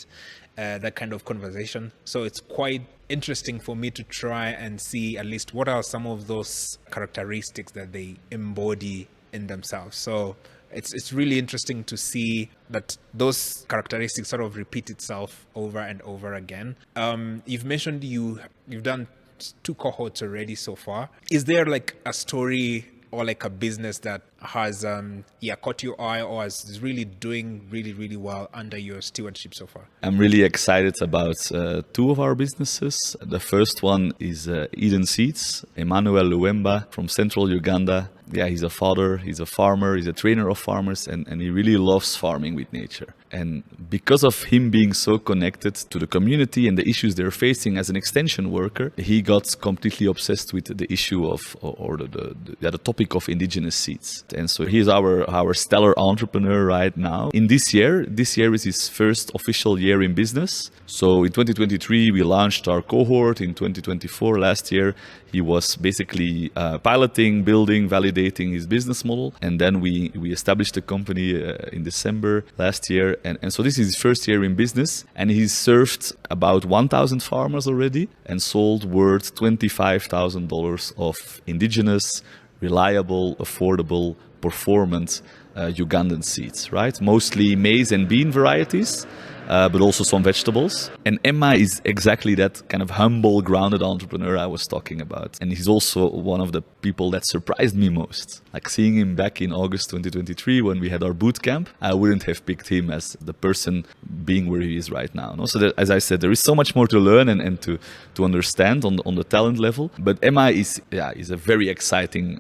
S2: That kind of conversation. So it's quite interesting for me to try and see at least what are some of those characteristics that they embody in themselves. So it's really interesting to see that those characteristics sort of repeat itself over and over again. You've mentioned you've done 2 cohorts already so far. Is there like a story or like a business that has caught your eye or is really doing really, really well under your stewardship so far?
S1: I'm really excited about 2 of our businesses. The first one is Eden Seeds. Emmanuel Luemba from central Uganda he's a father, he's a farmer, he's a trainer of farmers, and he really loves farming with nature. And because of him being so connected to the community and the issues they're facing as an extension worker, he got completely obsessed with the issue of, or the topic of indigenous seeds. And so he's our stellar entrepreneur right now. In this year is his first official year in business. So in 2023, we launched our cohort. In 2024, last year, he was basically piloting, building, validating his business model. And then we established the company in December last year. And so this is his first year in business. And he's served about 1,000 farmers already and sold worth $25,000 of indigenous, reliable, affordable, performant Ugandan seeds, right? Mostly maize and bean varieties. But also some vegetables. And Emma is exactly that kind of humble, grounded entrepreneur I was talking about. And he's also one of the people that surprised me most. Like seeing him back in August 2023 when we had our boot camp, I wouldn't have picked him as the person being where he is right now. No? So that, as I said, there is so much more to learn and to understand on the talent level. But Emma is a very exciting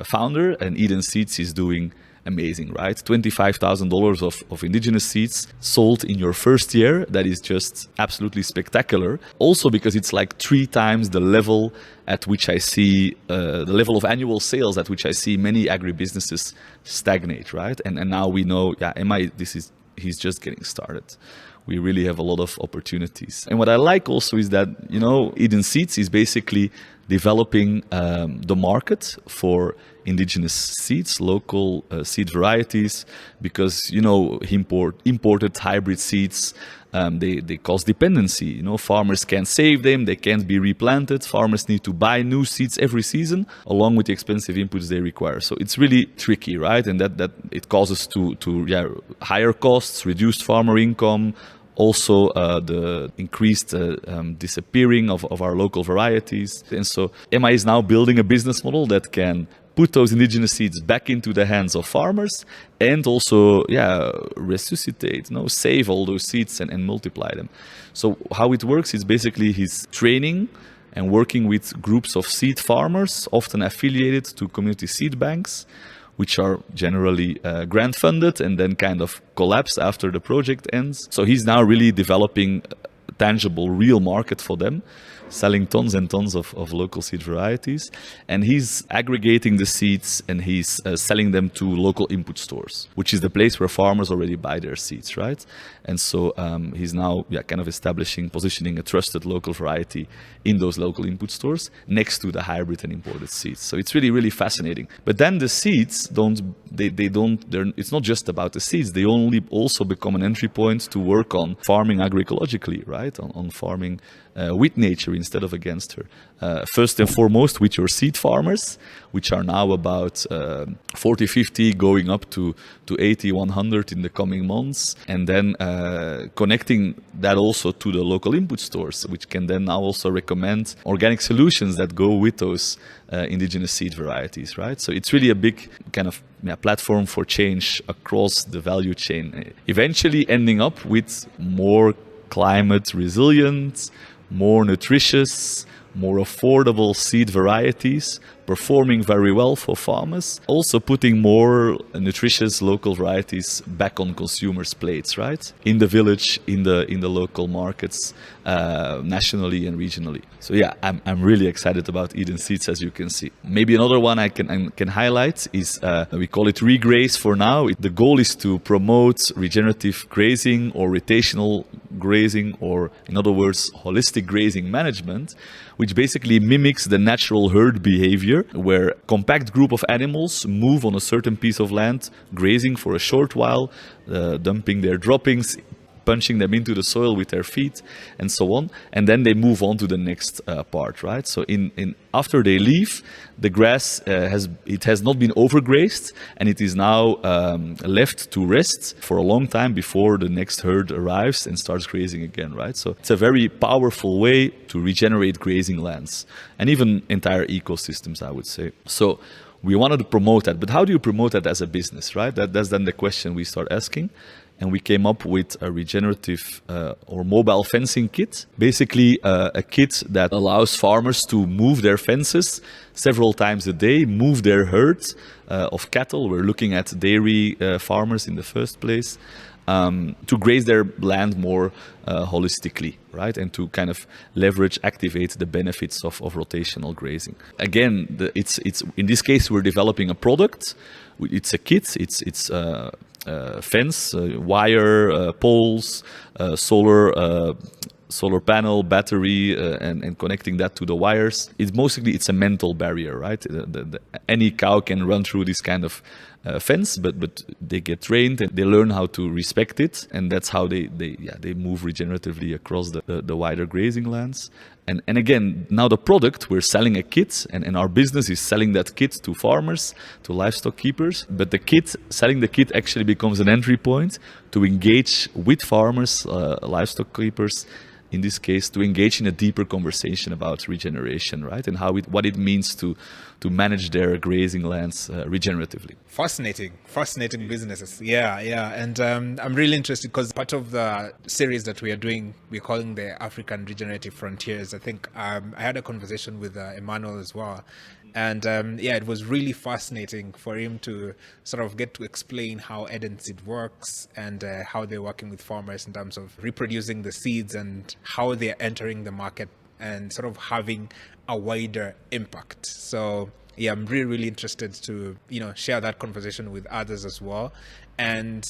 S1: founder, and Eden Seeds is doing amazing, right? $25,000 of indigenous seeds sold in your first year. That is just absolutely spectacular. Also because it's like 3 times the level at which I see, the level of annual sales at which I see many agribusinesses stagnate, right? And now we know, he's just getting started. We really have a lot of opportunities. And what I like also is that, Eden Seeds is basically developing the market for indigenous seeds, local seed varieties, because, imported hybrid seeds, they cause dependency. Farmers can't save them, they can't be replanted. Farmers need to buy new seeds every season, along with the expensive inputs they require. So it's really tricky, right? And that it causes to higher costs, reduced farmer income, also the increased disappearing of our local varieties. And so Emma is now building a business model that can put those indigenous seeds back into the hands of farmers and also resuscitate, save all those seeds and multiply them. So how it works is basically he's training and working with groups of seed farmers, often affiliated to community seed banks, which are generally grant funded and then kind of collapse after the project ends. So he's now really developing a tangible, real market for them, selling tons and tons of local seed varieties. And he's aggregating the seeds and he's selling them to local input stores, which is the place where farmers already buy their seeds, right? And so he's now kind of positioning a trusted local variety in those local input stores next to the hybrid and imported seeds. So it's really, really fascinating. But then the seeds it's not just about the seeds. They only also become an entry point to work on farming agroecologically, right? On farming with nature instead of against her. First and foremost with your seed farmers, which are now about 40, 50, going up to 80, 100 in the coming months. And then connecting that also to the local input stores, which can then now also recommend organic solutions that go with those indigenous seed varieties, right? So it's really a big kind of platform for change across the value chain, eventually ending up with more climate resilient, more nutritious, more affordable seed varieties, performing very well for farmers, also putting more nutritious local varieties back on consumers' plates, right? In the village, in the local markets, nationally and regionally. So I'm really excited about Eden Seeds, as you can see. Maybe another one I can highlight is we call it regraze for now. The goal is to promote regenerative grazing or rotational grazing, or in other words, holistic grazing management, which basically mimics the natural herd behavior where a compact group of animals move on a certain piece of land, grazing for a short while, dumping their droppings, punching them into the soil with their feet, and so on, and then they move on to the next part, right? So after they leave, the grass has not been overgrazed, and it is now left to rest for a long time before the next herd arrives and starts grazing again, right? So it's a very powerful way to regenerate grazing lands and even entire ecosystems, I would say. So we wanted to promote that, but how do you promote that as a business, right? That's then the question we start asking. and we came up with a regenerative or mobile fencing kit. Basically, a kit that allows farmers to move their fences several times a day, move their herds of cattle. We're looking at dairy farmers in the first place. To graze their land more holistically, right? And to kind of activate the benefits of rotational grazing. Again, it's in this case, we're developing a product. It's a kit. It's fence, wire, poles, solar panel, battery, and connecting that to the wires. It's a mental barrier, right? Any cow can run through this kind of fence, but they get trained and they learn how to respect it, and that's how they move regeneratively across the wider grazing lands. And again, now the product, we're selling a kit, and our business is selling that kit to farmers, to livestock keepers. But selling the kit actually becomes an entry point to engage with farmers, livestock keepers, in this case, to engage in a deeper conversation about regeneration, right? And what it means to manage their grazing lands regeneratively.
S2: Fascinating businesses. Yeah. And I'm really interested because part of the series that we are doing, we're calling the African Regenerative Frontiers. I think I had a conversation with Emmanuel as well. And it was really fascinating for him to sort of get to explain how Eden Seed works and how they're working with farmers in terms of reproducing the seeds and how they're entering the market and sort of having a wider impact. So yeah, I'm really interested to share that conversation with others as well. And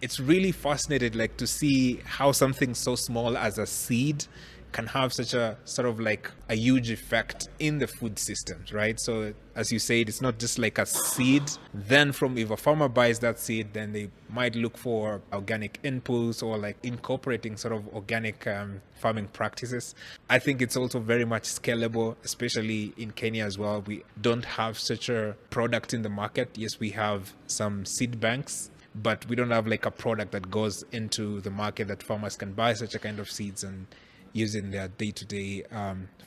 S2: it's really fascinating to see how something so small as a seed can have such a sort of a huge effect in the food systems, right? So as you said, it's not just like a seed. Then if a farmer buys that seed, then they might look for organic inputs or incorporating sort of organic farming practices. I think it's also very much scalable, especially in Kenya as well. We don't have such a product in the market. Yes, we have some seed banks, but we don't have a product that goes into the market that farmers can buy such a kind of seeds and use in their day-to-day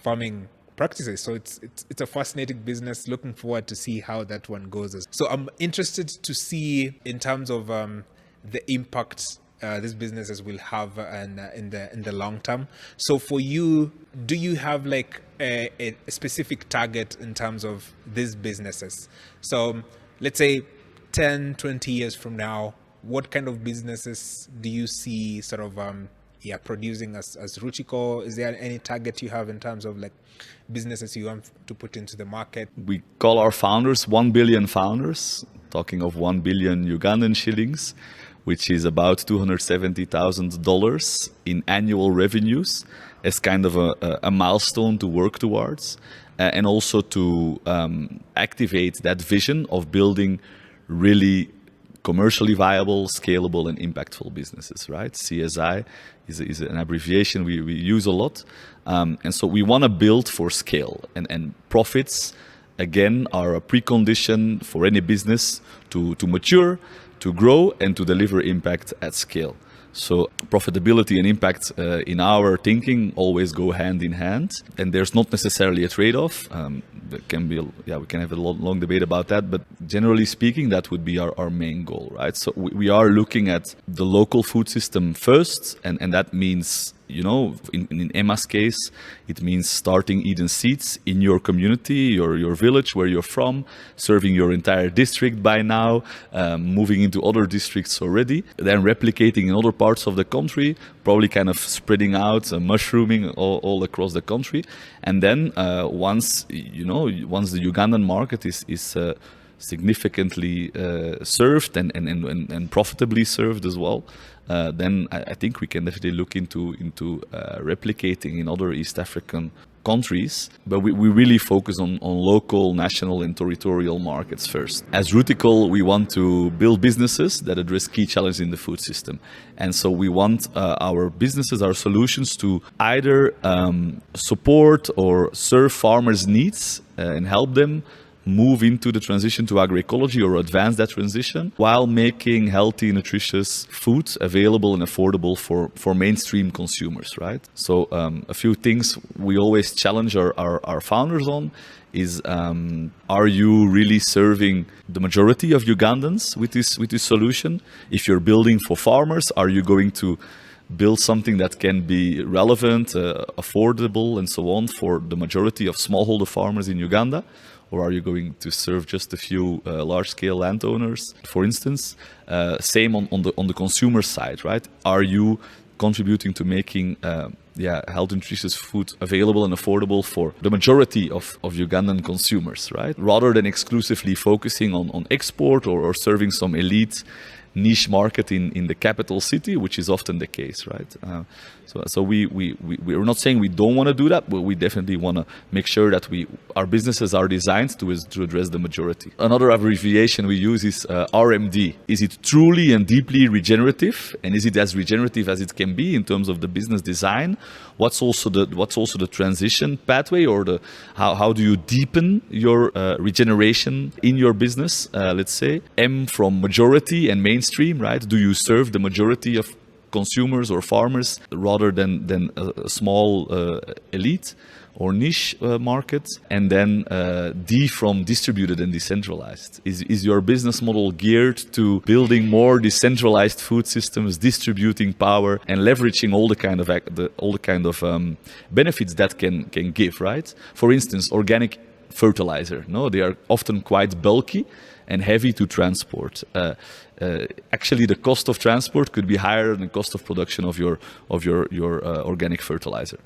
S2: farming practices. So it's a fascinating business. Looking forward to see how that one goes. So I'm interested to see in terms of the impact these businesses will have in the long term. So for you, do you have a specific target in terms of these businesses? So let's say 10, 20 years from now, what kind of businesses do you see sort of producing as Rootical? Is there any target you have in terms of businesses you want to put into the market?
S1: We call our founders 1 billion founders, talking of 1 billion Ugandan shillings, which is about $270,000 in annual revenues, as kind of a milestone to work towards, and also to activate that vision of building really commercially viable, scalable, and impactful businesses, right? CSI is an abbreviation we use a lot. And so we want to build for scale. And profits, again, are a precondition for any business to mature, to grow, and to deliver impact at scale. So profitability and impact in our thinking always go hand in hand, and there's not necessarily a trade-off. There can be, we can have a long debate about that, but generally speaking, that would be our main goal, right? So we are looking at the local food system first, and that means, in Emma's case, it means starting Eden Seeds in your community, your village where you're from, serving your entire district by now, moving into other districts already, then replicating in other parts of the country, probably kind of spreading out, mushrooming all across the country. And then once the Ugandan market is significantly served and profitably served as well, then I think we can definitely look into replicating in other East African countries. But we really focus on local, national, and territorial markets first. As Rootical, we want to build businesses that address key challenges in the food system. And so we want our businesses, our solutions to either support or serve farmers' needs and help them move into the transition to agroecology or advance that transition while making healthy, nutritious foods available and affordable for mainstream consumers, right? So a few things we always challenge our founders on is, are you really serving the majority of Ugandans with this solution? If you're building for farmers, are you going to build something that can be relevant, affordable, and so on for the majority of smallholder farmers in Uganda? Or are you going to serve just a few large-scale landowners, for instance? Same on the consumer side, right? Are you contributing to making healthy, nutritious food available and affordable for the majority of Ugandan consumers, right? Rather than exclusively focusing on export or serving some elite niche market in the capital city, which is often the case, right? So we're not saying we don't want to do that, but we definitely want to make sure that our businesses are designed to address the majority. Another abbreviation we use is RMD. Is it truly and deeply regenerative, and is it as regenerative as it can be in terms of the business design? What's also the transition pathway, or how do you deepen your regeneration in your business? Let's say M from majority and mainstream, right? Do you serve the majority of consumers or farmers rather than a small elite or niche market? And then D from distributed and decentralized. Is your business model geared to building more decentralized food systems, distributing power, and leveraging all the kind of benefits that can give, right? For instance, organic fertilizer. No, they are often quite bulky and heavy to transport. Actually, the cost of transport could be higher than the cost of production of your organic fertilizer,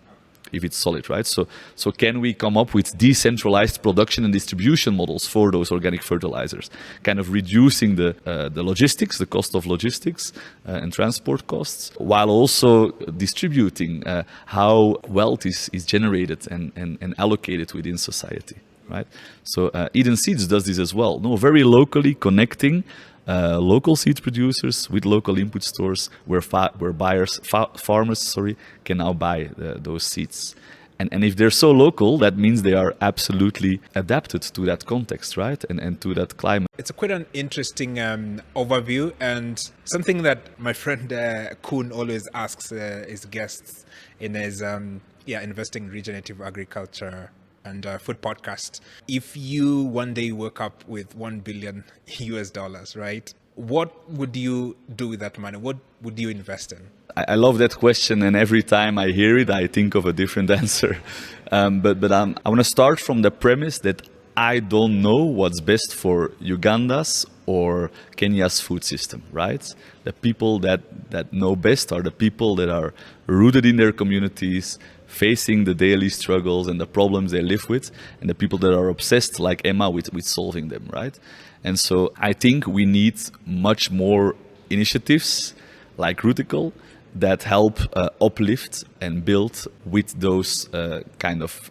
S1: if it's solid, right? So can we come up with decentralized production and distribution models for those organic fertilizers, kind of reducing the logistics, the cost of logistics and transport costs, while also distributing how wealth is generated and allocated within society, right? So Eden Seeds does this as well. No, very locally connecting local seed producers with local input stores where farmers can now buy those seeds. And if they're so local, that means they are absolutely adapted to that context, right? And to that climate.
S2: It's quite an interesting overview, and something that my friend Koen always asks his guests in his Investing in Regenerative Agriculture and food podcast. If you one day woke up with $1 billion US, right? What would you do with that money? What would you invest in?
S1: I love that question, and every time I hear it, I think of a different answer. But I want to start from the premise that I don't know what's best for Uganda's or Kenya's food system, right? The people that know best are the people that are rooted in their communities, facing the daily struggles and the problems they live with, and the people that are obsessed, like Emma, with solving them, right? And so I think we need much more initiatives like Rootical that help uplift and build with those kind of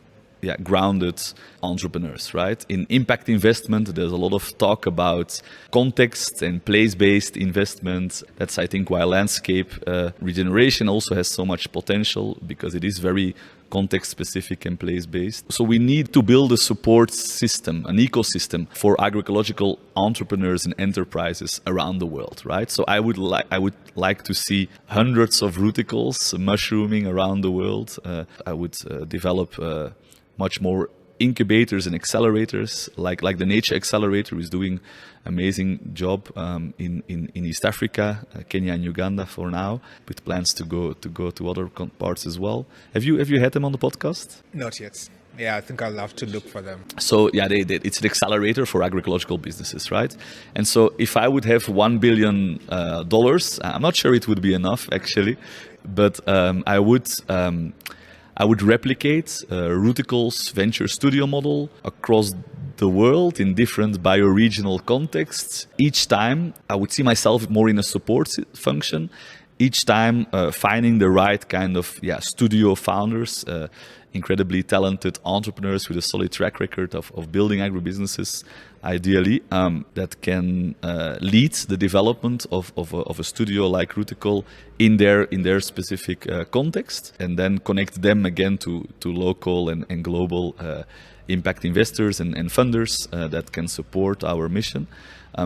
S1: grounded entrepreneurs, right? In impact investment, there's a lot of talk about context and place-based investment. That's, I think, why landscape regeneration also has so much potential, because it is very context-specific and place-based. So we need to build a support system, an ecosystem for agroecological entrepreneurs and enterprises around the world, right? So I would like to see hundreds of Rooticals mushrooming around the world. I would develop much more incubators and accelerators, like the Nature Accelerator is doing amazing job in East Africa, Kenya and Uganda for now, with plans to go to other parts as well. Have you had them on the podcast?
S2: Not yet. Yeah, I think I'll have to look for them.
S1: So it's an accelerator for agroecological businesses, right? And so if I would have $1 billion, I'm not sure it would be enough actually, but I would replicate Rootical's venture studio model across the world in different bioregional contexts. Each time, I would see myself more in a support function. Each time, finding the right kind of studio founders, incredibly talented entrepreneurs with a solid track record of building agribusinesses, ideally, that can lead the development of a studio like Rootical in their specific context, and then connect them again to local and global impact investors and funders that can support our mission.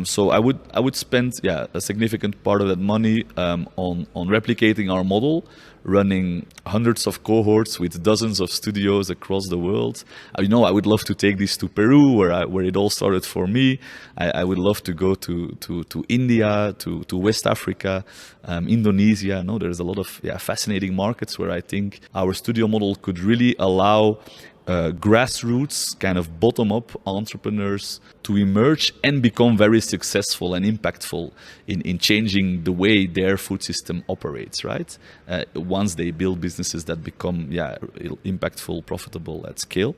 S1: So I would spend a significant part of that money on replicating our model, running hundreds of cohorts with dozens of studios across the world. I would love to take this to Peru, where it all started for me. I would love to go to India, to West Africa, Indonesia. There's a lot of fascinating markets where I think our studio model could really allow grassroots, kind of bottom-up entrepreneurs to emerge and become very successful and impactful in changing the way their food system operates, right? Once they build businesses that become impactful, profitable at scale.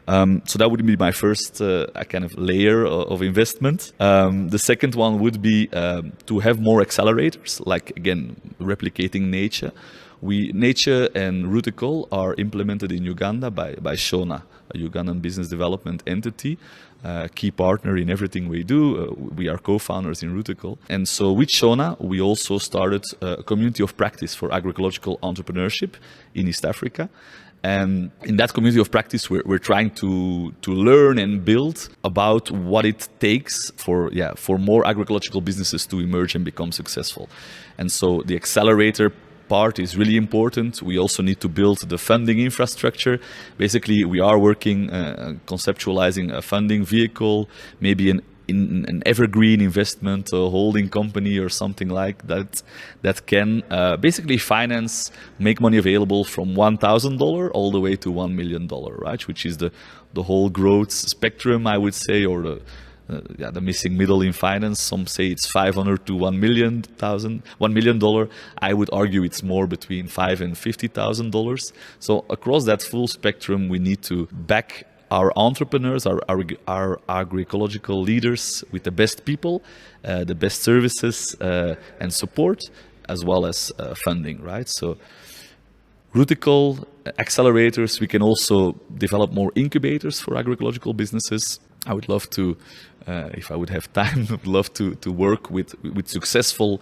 S1: So that would be my first kind of layer of investment. The second one would be to have more accelerators, like, again, replicating nature. Nature and Rootical are implemented in Uganda by Shona, a Ugandan business development entity, key partner in everything we do. We are co-founders in Rootical. And so with Shona, we also started a community of practice for agroecological entrepreneurship in East Africa. And in that community of practice, we're trying to learn and build about what it takes for more agroecological businesses to emerge and become successful. And so the accelerator part is really important. We also need to build the funding infrastructure. Basically, we are working, conceptualizing a funding vehicle, maybe an evergreen investment, a holding company or something like that, that can basically finance, make money available from $1,000 all the way to $1 million, right? Which is the whole growth spectrum, I would say, or the missing middle in finance. Some say it's $500 to $1 million. I would argue it's more between $5,000 and $50,000. So across that full spectrum, we need to back our entrepreneurs, our agroecological leaders with the best people, the best services and support, as well as funding, right? So Rootical accelerators, we can also develop more incubators for agroecological businesses. I would love to, if I would have time, would love to work with successful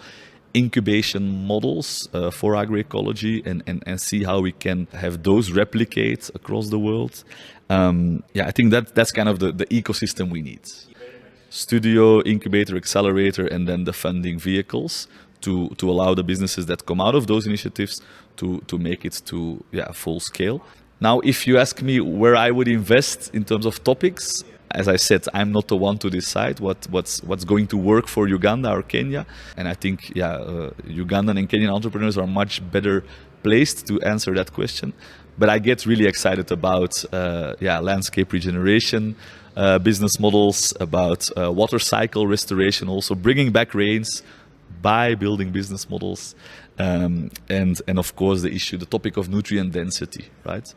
S1: incubation models for agroecology and see how we can have those replicate across the world. I think that's kind of the ecosystem we need. Studio, incubator, accelerator, and then the funding vehicles to allow the businesses that come out of those initiatives to make it to full scale. Now, if you ask me where I would invest in terms of topics, as I said, I'm not the one to decide what's going to work for Uganda or Kenya. And I think Ugandan and Kenyan entrepreneurs are much better placed to answer that question. But I get really excited about landscape regeneration, business models, about water cycle restoration, also bringing back rains by building business models, and of course the topic of nutrient density, right?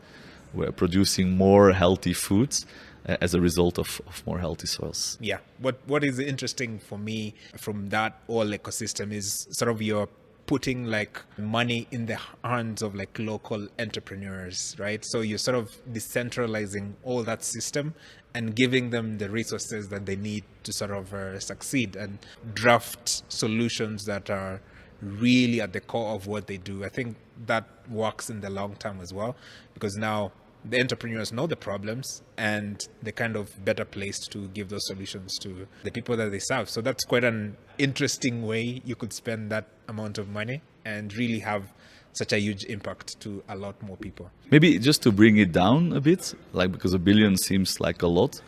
S1: We're producing more healthy foods as a result of more healthy soils.
S2: Yeah. What is interesting for me from that whole ecosystem is sort of you're putting like money in the hands of like local entrepreneurs, right? So you're sort of decentralizing all that system and giving them the resources that they need to sort of succeed and draft solutions that are really at the core of what they do. I think that works in the long term as well, because now the entrepreneurs know the problems and they're kind of better placed to give those solutions to the people that they serve. So that's quite an interesting way you could spend that amount of money and really have such a huge impact to a lot more people.
S1: Maybe just to bring it down a bit, like, because $1 billion seems like a lot,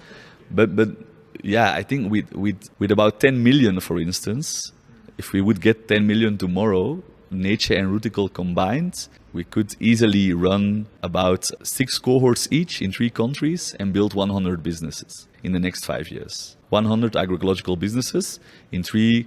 S1: but I think with about 10 million, for instance, if we would get 10 million tomorrow, Nature and Rootical combined, we could easily run about 6 cohorts each in 3 countries and build 100 businesses in the next 5 years. 100 agroecological businesses in 3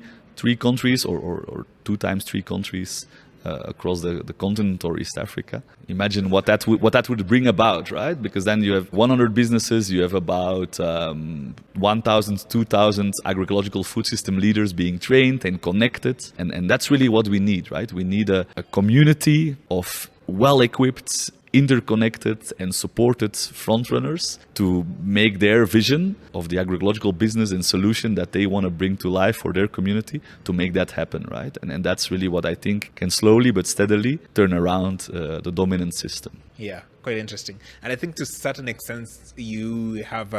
S1: countries or 2 times 3 countries across the continent or East Africa. Imagine what that would bring about, right? Because then you have 100 businesses, you have about 1,000, 2,000 agroecological food system leaders being trained and connected. And that's really what we need, right? We need a community of well-equipped, interconnected and supported frontrunners to make their vision of the agroecological business and solution that they want to bring to life for their community to make that happen, right? And that's really what I think can slowly but steadily turn around the dominant system.
S2: Yeah, quite interesting. And I think to a certain extent, you have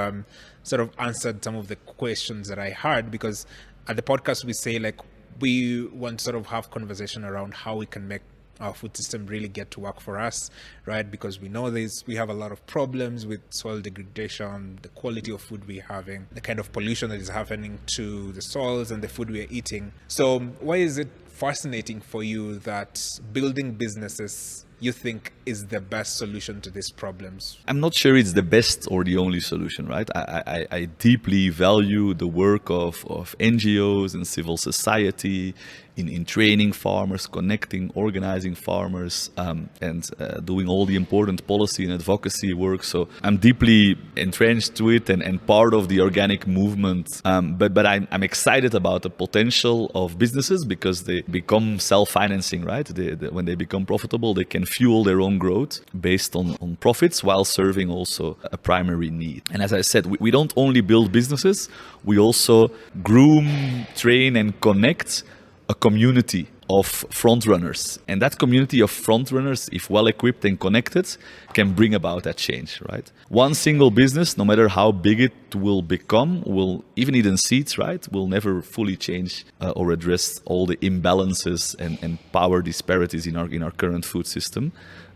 S2: sort of answered some of the questions that I had, because at the podcast we say like we want to sort of have conversation around how we can make our food system really get to work for us, right? Because we know we have a lot of problems with soil degradation, the quality of food we're having, the kind of pollution that is happening to the soils and the food we're eating. So why is it fascinating for you that building businesses you think is the best solution to these problems?
S1: I'm not sure it's the best or the only solution, right? I deeply value the work of NGOs and civil society in training farmers, connecting, organizing farmers, and doing all the important policy and advocacy work. So I'm deeply entrenched to it and part of the organic movement. But I'm excited about the potential of businesses because they become self-financing, right? When they become profitable, they can fuel their own growth based on profits while serving also a primary need. And as I said, we don't only build businesses, we also groom, train, and connect a community of frontrunners. And that community of frontrunners, if well equipped and connected, can bring about that change, right? One single business, no matter how big it will become, will, even in seeds, right, will never fully change or address all the imbalances and power disparities in our current food system,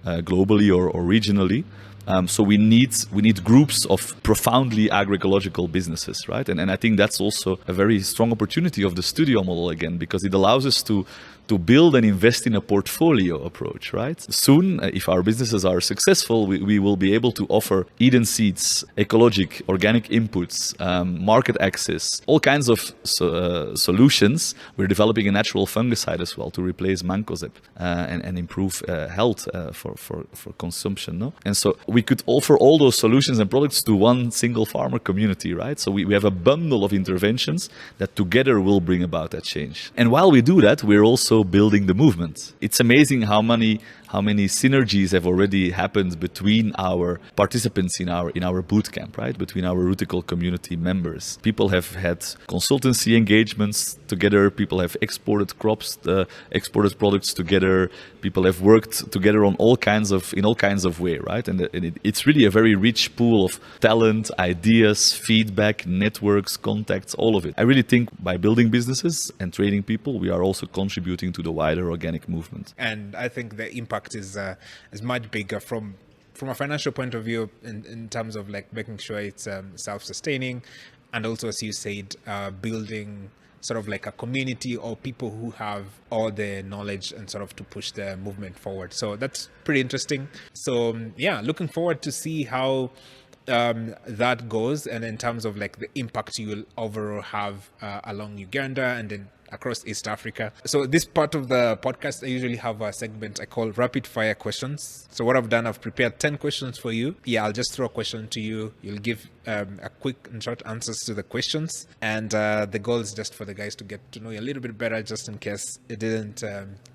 S1: globally or regionally. So we need groups of profoundly agroecological businesses, right? And I think that's also a very strong opportunity of the studio model again, because it allows us to build and invest in a portfolio approach, right? Soon, if our businesses are successful, we will be able to offer Eden seeds, ecologic, organic inputs, market access, all kinds of solutions. We're developing a natural fungicide as well to replace mancozeb and improve health for consumption. No? And so we could offer all those solutions and products to one single farmer community, right? So we have a bundle of interventions that together will bring about that change. And while we do that, we're also building the movement. It's amazing how many synergies have already happened between our participants in our boot camp, right? Between our Rootical community members. People have had consultancy engagements together. People have exported crops, exported products together. People have worked together in all kinds of way, right? And it's really a very rich pool of talent, ideas, feedback, networks, contacts, all of it. I really think by building businesses and training people, we are also contributing to the wider organic movement.
S2: And I think the impact is much bigger from a financial point of view in terms of like making sure it's self-sustaining, and also, as you said, building sort of like a community or people who have all the knowledge and sort of to push the movement forward. So that's pretty interesting. So yeah, looking forward to see how that goes, and in terms of like the impact you will overall have along Uganda and then across East Africa. So this part of the podcast, I usually have a segment I call rapid fire questions. So what I've done, I've prepared 10 questions for you. Yeah, I'll just throw a question to you. You'll give a quick and short answers to the questions. And the goal is just for the guys to get to know you a little bit better, just in case it didn't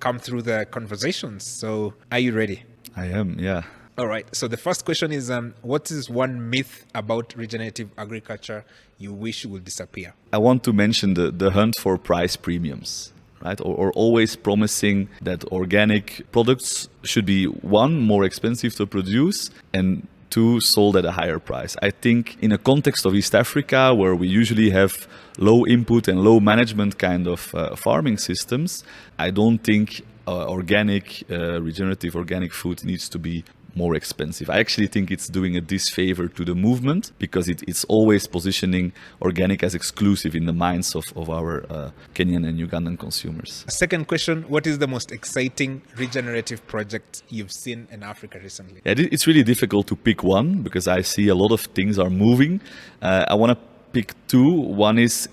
S2: come through the conversations. So are you ready?
S1: I am, yeah.
S2: All right. So the first question is, what is one myth about regenerative agriculture you wish would disappear?
S1: I want to mention the hunt for price premiums, right? Or always promising that organic products should be, one, more expensive to produce, and two, sold at a higher price. I think in a context of East Africa, where we usually have low input and low management kind of farming systems, I don't think regenerative organic food needs to be more expensive. I actually think it's doing a disfavor to the movement, because it's always positioning organic as exclusive in the minds of our Kenyan and Ugandan consumers.
S2: Second question, what is the most exciting regenerative project you've seen in Africa recently?
S1: Yeah, it's really difficult to pick one, because I see a lot of things are moving. I want to pick two. One is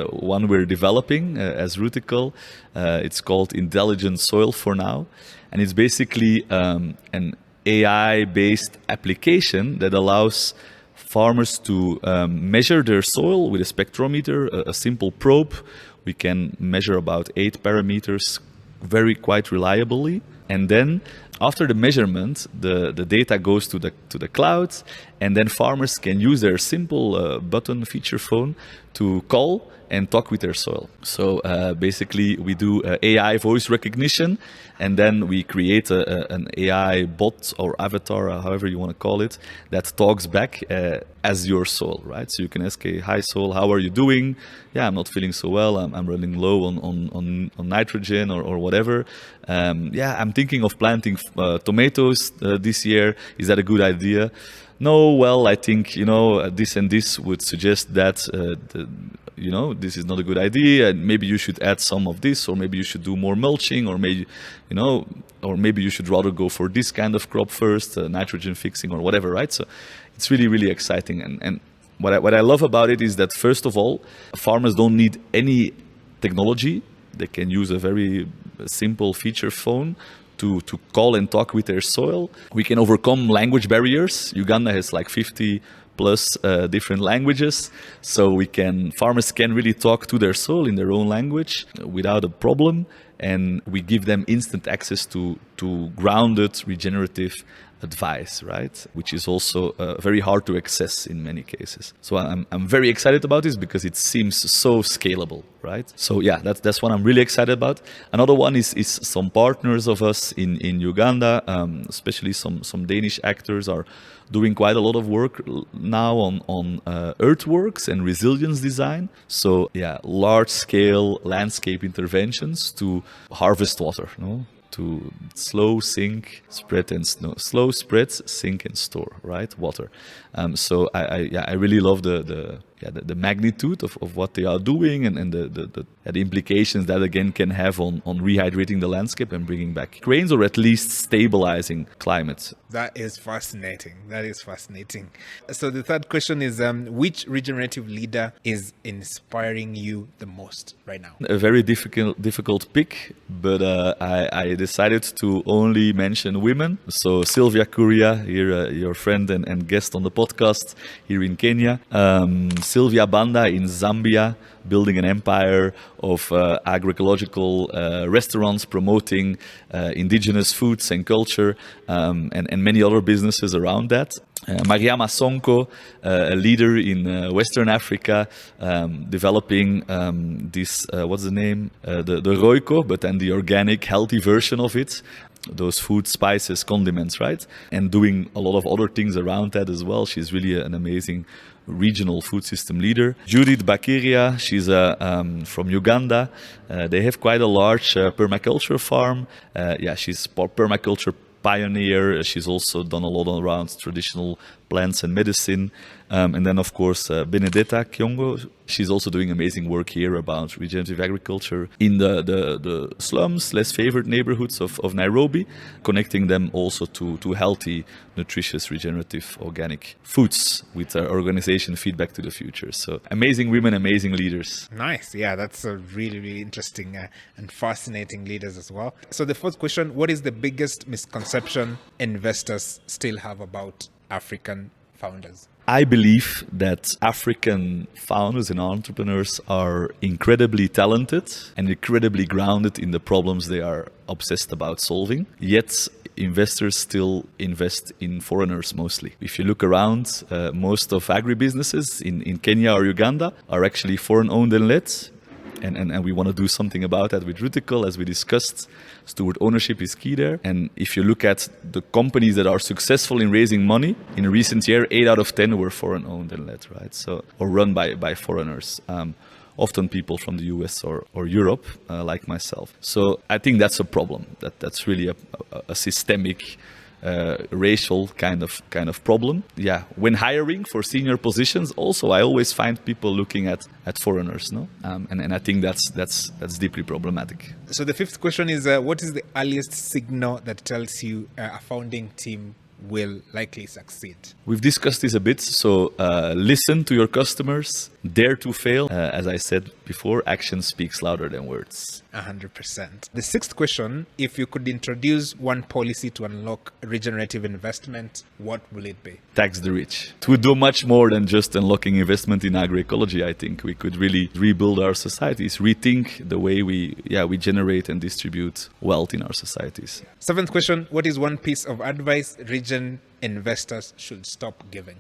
S1: one we're developing as Rootical. It's called Intelligent Soil for now. And it's basically an AI-based application that allows farmers to measure their soil with a spectrometer, a simple probe. We can measure about 8 parameters quite reliably And then after the measurement, the data goes to the cloud, and then farmers can use their simple button feature phone to call and talk with their soil. So basically we do AI voice recognition, and then we create an AI bot or avatar, however you want to call it, that talks back as your soil, right? So you can ask, hi soil, how are you doing? Yeah, I'm not feeling so well. I'm running low on nitrogen or whatever. Yeah, I'm thinking of planting tomatoes this year. Is that a good idea? No, well, I think, this and this would suggest that, this is not a good idea, and maybe you should add some of this, or maybe you should do more mulching, or maybe, or maybe you should rather go for this kind of crop first, nitrogen fixing or whatever, right? So it's really, really exciting. And what I love about it is that, first of all, farmers don't need any technology. They can use a very simple feature phone to call and talk with their soil. We can overcome language barriers. Uganda has like 50 plus different languages, so farmers can really talk to their soil in their own language without a problem, and we give them instant access to grounded regenerative advice, right? Which is also very hard to access in many cases. So I'm very excited about this because it seems so scalable, right? So yeah, that's what I'm really excited about. Another one is some partners of us in Uganda, especially some Danish actors are doing quite a lot of work now on earthworks and resilience design. So yeah, large scale landscape interventions to harvest water, to slow sink, spread and slow spread, sink and store, right? Water. So I really love the magnitude of what they are doing and the implications that again can have on rehydrating the landscape and bringing back rains, or at least stabilizing climate.
S2: That is fascinating. So the third question is, which regenerative leader is inspiring you the most right now?
S1: A very difficult pick, but I decided to only mention women. So Sylvia Kuria, here, your friend and guest on the podcast here in Kenya. Sylvia Banda in Zambia, building an empire of agroecological restaurants promoting indigenous foods and culture, and many other businesses around that. Mariama Sonko, a leader in Western Africa, developing this, what's the name? The Rootical, but then the organic, healthy version of it. Those food, spices, condiments, right? And doing a lot of other things around that as well. She's really an amazing regional food system leader. Judith Bakiria, she's from Uganda. They have quite a large permaculture farm. She's permaculture pioneer. She's also done a lot around traditional plants and medicine. And then, of course, Benedetta Kyongo. She's also doing amazing work here about regenerative agriculture in the slums, less favored neighborhoods of Nairobi, connecting them also to healthy, nutritious, regenerative, organic foods with our organization Feedback to the Future. So amazing women, amazing leaders.
S2: Nice. Yeah, that's a really, really interesting and fascinating leaders as well. So the fourth question, what is the biggest misconception investors still have about African founders?
S1: I believe that African founders and entrepreneurs are incredibly talented and incredibly grounded in the problems they are obsessed about solving. Yet investors still invest in foreigners mostly. If you look around, most of agribusinesses in Kenya or Uganda are actually foreign-owned and led. And we want to do something about that with Rootical, as we discussed. Steward ownership is key there. And if you look at the companies that are successful in raising money, in a recent year, 8 out of 10 were foreign-owned and led, right? So, or run by foreigners. Often people from the US or Europe, like myself. So I think that's a problem. That's really a systemic racial kind of problem. Yeah, when hiring for senior positions, also I always find people looking at foreigners, no, and I think that's deeply problematic.
S2: So the fifth question is, what is the earliest signal that tells you a founding team will likely succeed?
S1: We've discussed this a bit. So listen to your customers, dare to fail. As I said, before, action speaks louder than words.
S2: 100%. The sixth question, if you could introduce one policy to unlock regenerative investment, what will it be?
S1: Tax the rich. It would do much more than just unlocking investment in agroecology, I think. We could really rebuild our societies, rethink the way we generate and distribute wealth in our societies.
S2: Seventh question, what is one piece of advice regen investors should stop giving?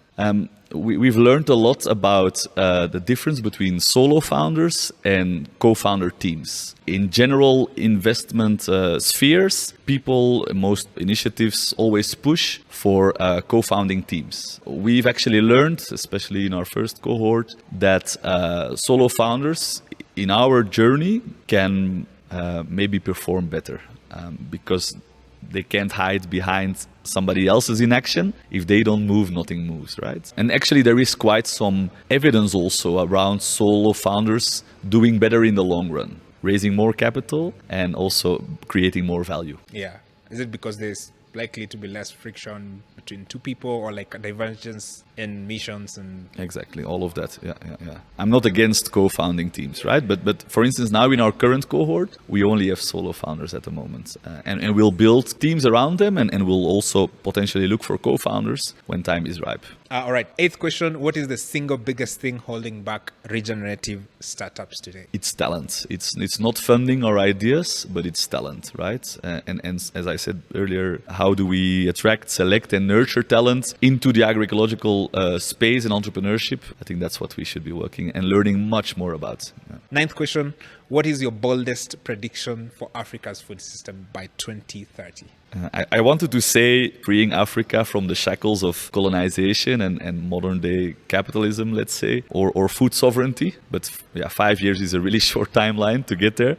S1: We've learned a lot about the difference between solo founders and co-founder teams. In general investment spheres, most initiatives always push for co-founding teams. We've actually learned, especially in our first cohort, that solo founders in our journey can maybe perform better because they can't hide behind somebody else's inaction. If they don't move, nothing moves, right? And actually there is quite some evidence also around solo founders doing better in the long run, raising more capital and also creating more value.
S2: Yeah. Is it because there's likely to be less friction between two people, or like a divergence in missions and
S1: exactly all of that? Yeah. I'm not against co-founding teams, right? But for instance, now in our current cohort, we only have solo founders at the moment, and we'll build teams around them, and we'll also potentially look for co-founders when time is ripe.
S2: All right. Eighth question, what is the single biggest thing holding back regenerative startups today?
S1: It's talent. It's not funding or ideas, but it's talent, right? And as I said earlier, how do we attract, select, and nurture talent into the agroecological space and entrepreneurship? I think that's what we should be working and learning much more about. Yeah.
S2: Ninth question, what is your boldest prediction for Africa's food system by 2030?
S1: I wanted to say freeing Africa from the shackles of colonization and modern day capitalism, let's say, or food sovereignty. But 5 years is a really short timeline to get there.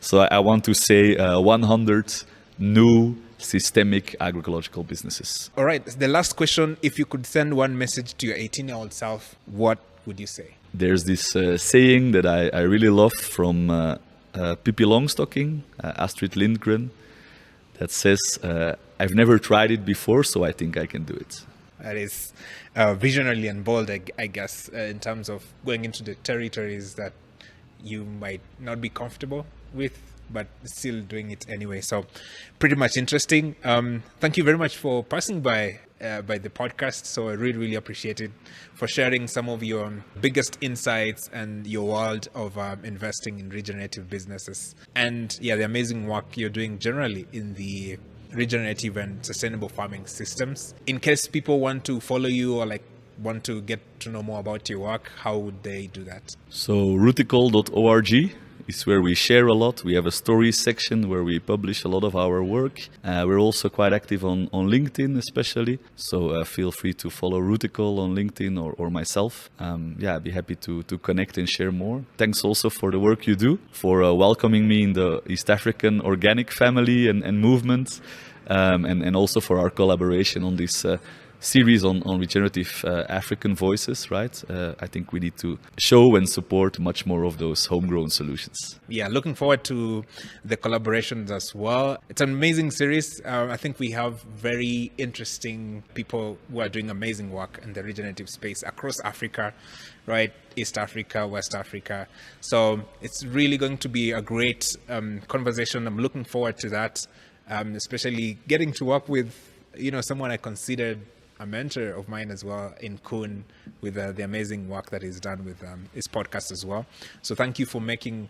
S1: So I want to say 100 new systemic agroecological businesses.
S2: All right. The last question, if you could send one message to your 18-year-old self, what would you say?
S1: There's this saying that I really love from Pippi Longstocking, Astrid Lindgren, that says, I've never tried it before, so I think I can do it.
S2: That is visionary and bold, I guess, in terms of going into the territories that you might not be comfortable with, but still doing it anyway. So pretty much interesting. Thank you very much for passing by the podcast. So I really, really appreciate it, for sharing some of your biggest insights and your world of investing in regenerative businesses. And the amazing work you're doing generally in the regenerative and sustainable farming systems. In case people want to follow you or want to get to know more about your work, how would they do that?
S1: So Rootical.org is where we share a lot. We have a stories section where we publish a lot of our work. We're also quite active on LinkedIn especially. So feel free to follow Rootical on LinkedIn or myself. I'd be happy to connect and share more. Thanks also for the work you do, for welcoming me in the East African organic family and movement, and also for our collaboration on this series on regenerative African voices, right? I think we need to show and support much more of those homegrown solutions.
S2: Yeah, looking forward to the collaborations as well. It's an amazing series. I think we have very interesting people who are doing amazing work in the regenerative space across Africa, right? East Africa, West Africa. So it's really going to be a great conversation. I'm looking forward to that, especially getting to work with, someone I considered a mentor of mine as well in Kuhn, with the amazing work that he's done with his podcast as well. So thank you for making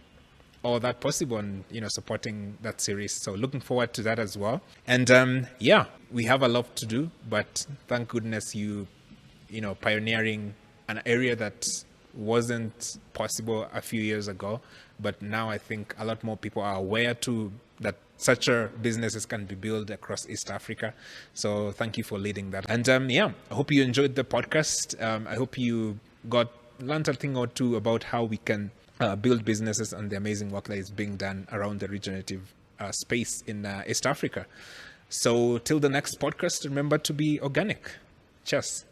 S2: all that possible and supporting that series. So looking forward to that as well. And we have a lot to do, but thank goodness you pioneering an area that wasn't possible a few years ago, but now I think a lot more people are aware that such businesses can be built across East Africa. So thank you for leading that. And I hope you enjoyed the podcast. I hope you learned a thing or two about how we can build businesses and the amazing work that is being done around the regenerative space in East Africa. So till the next podcast, remember to be organic. Cheers.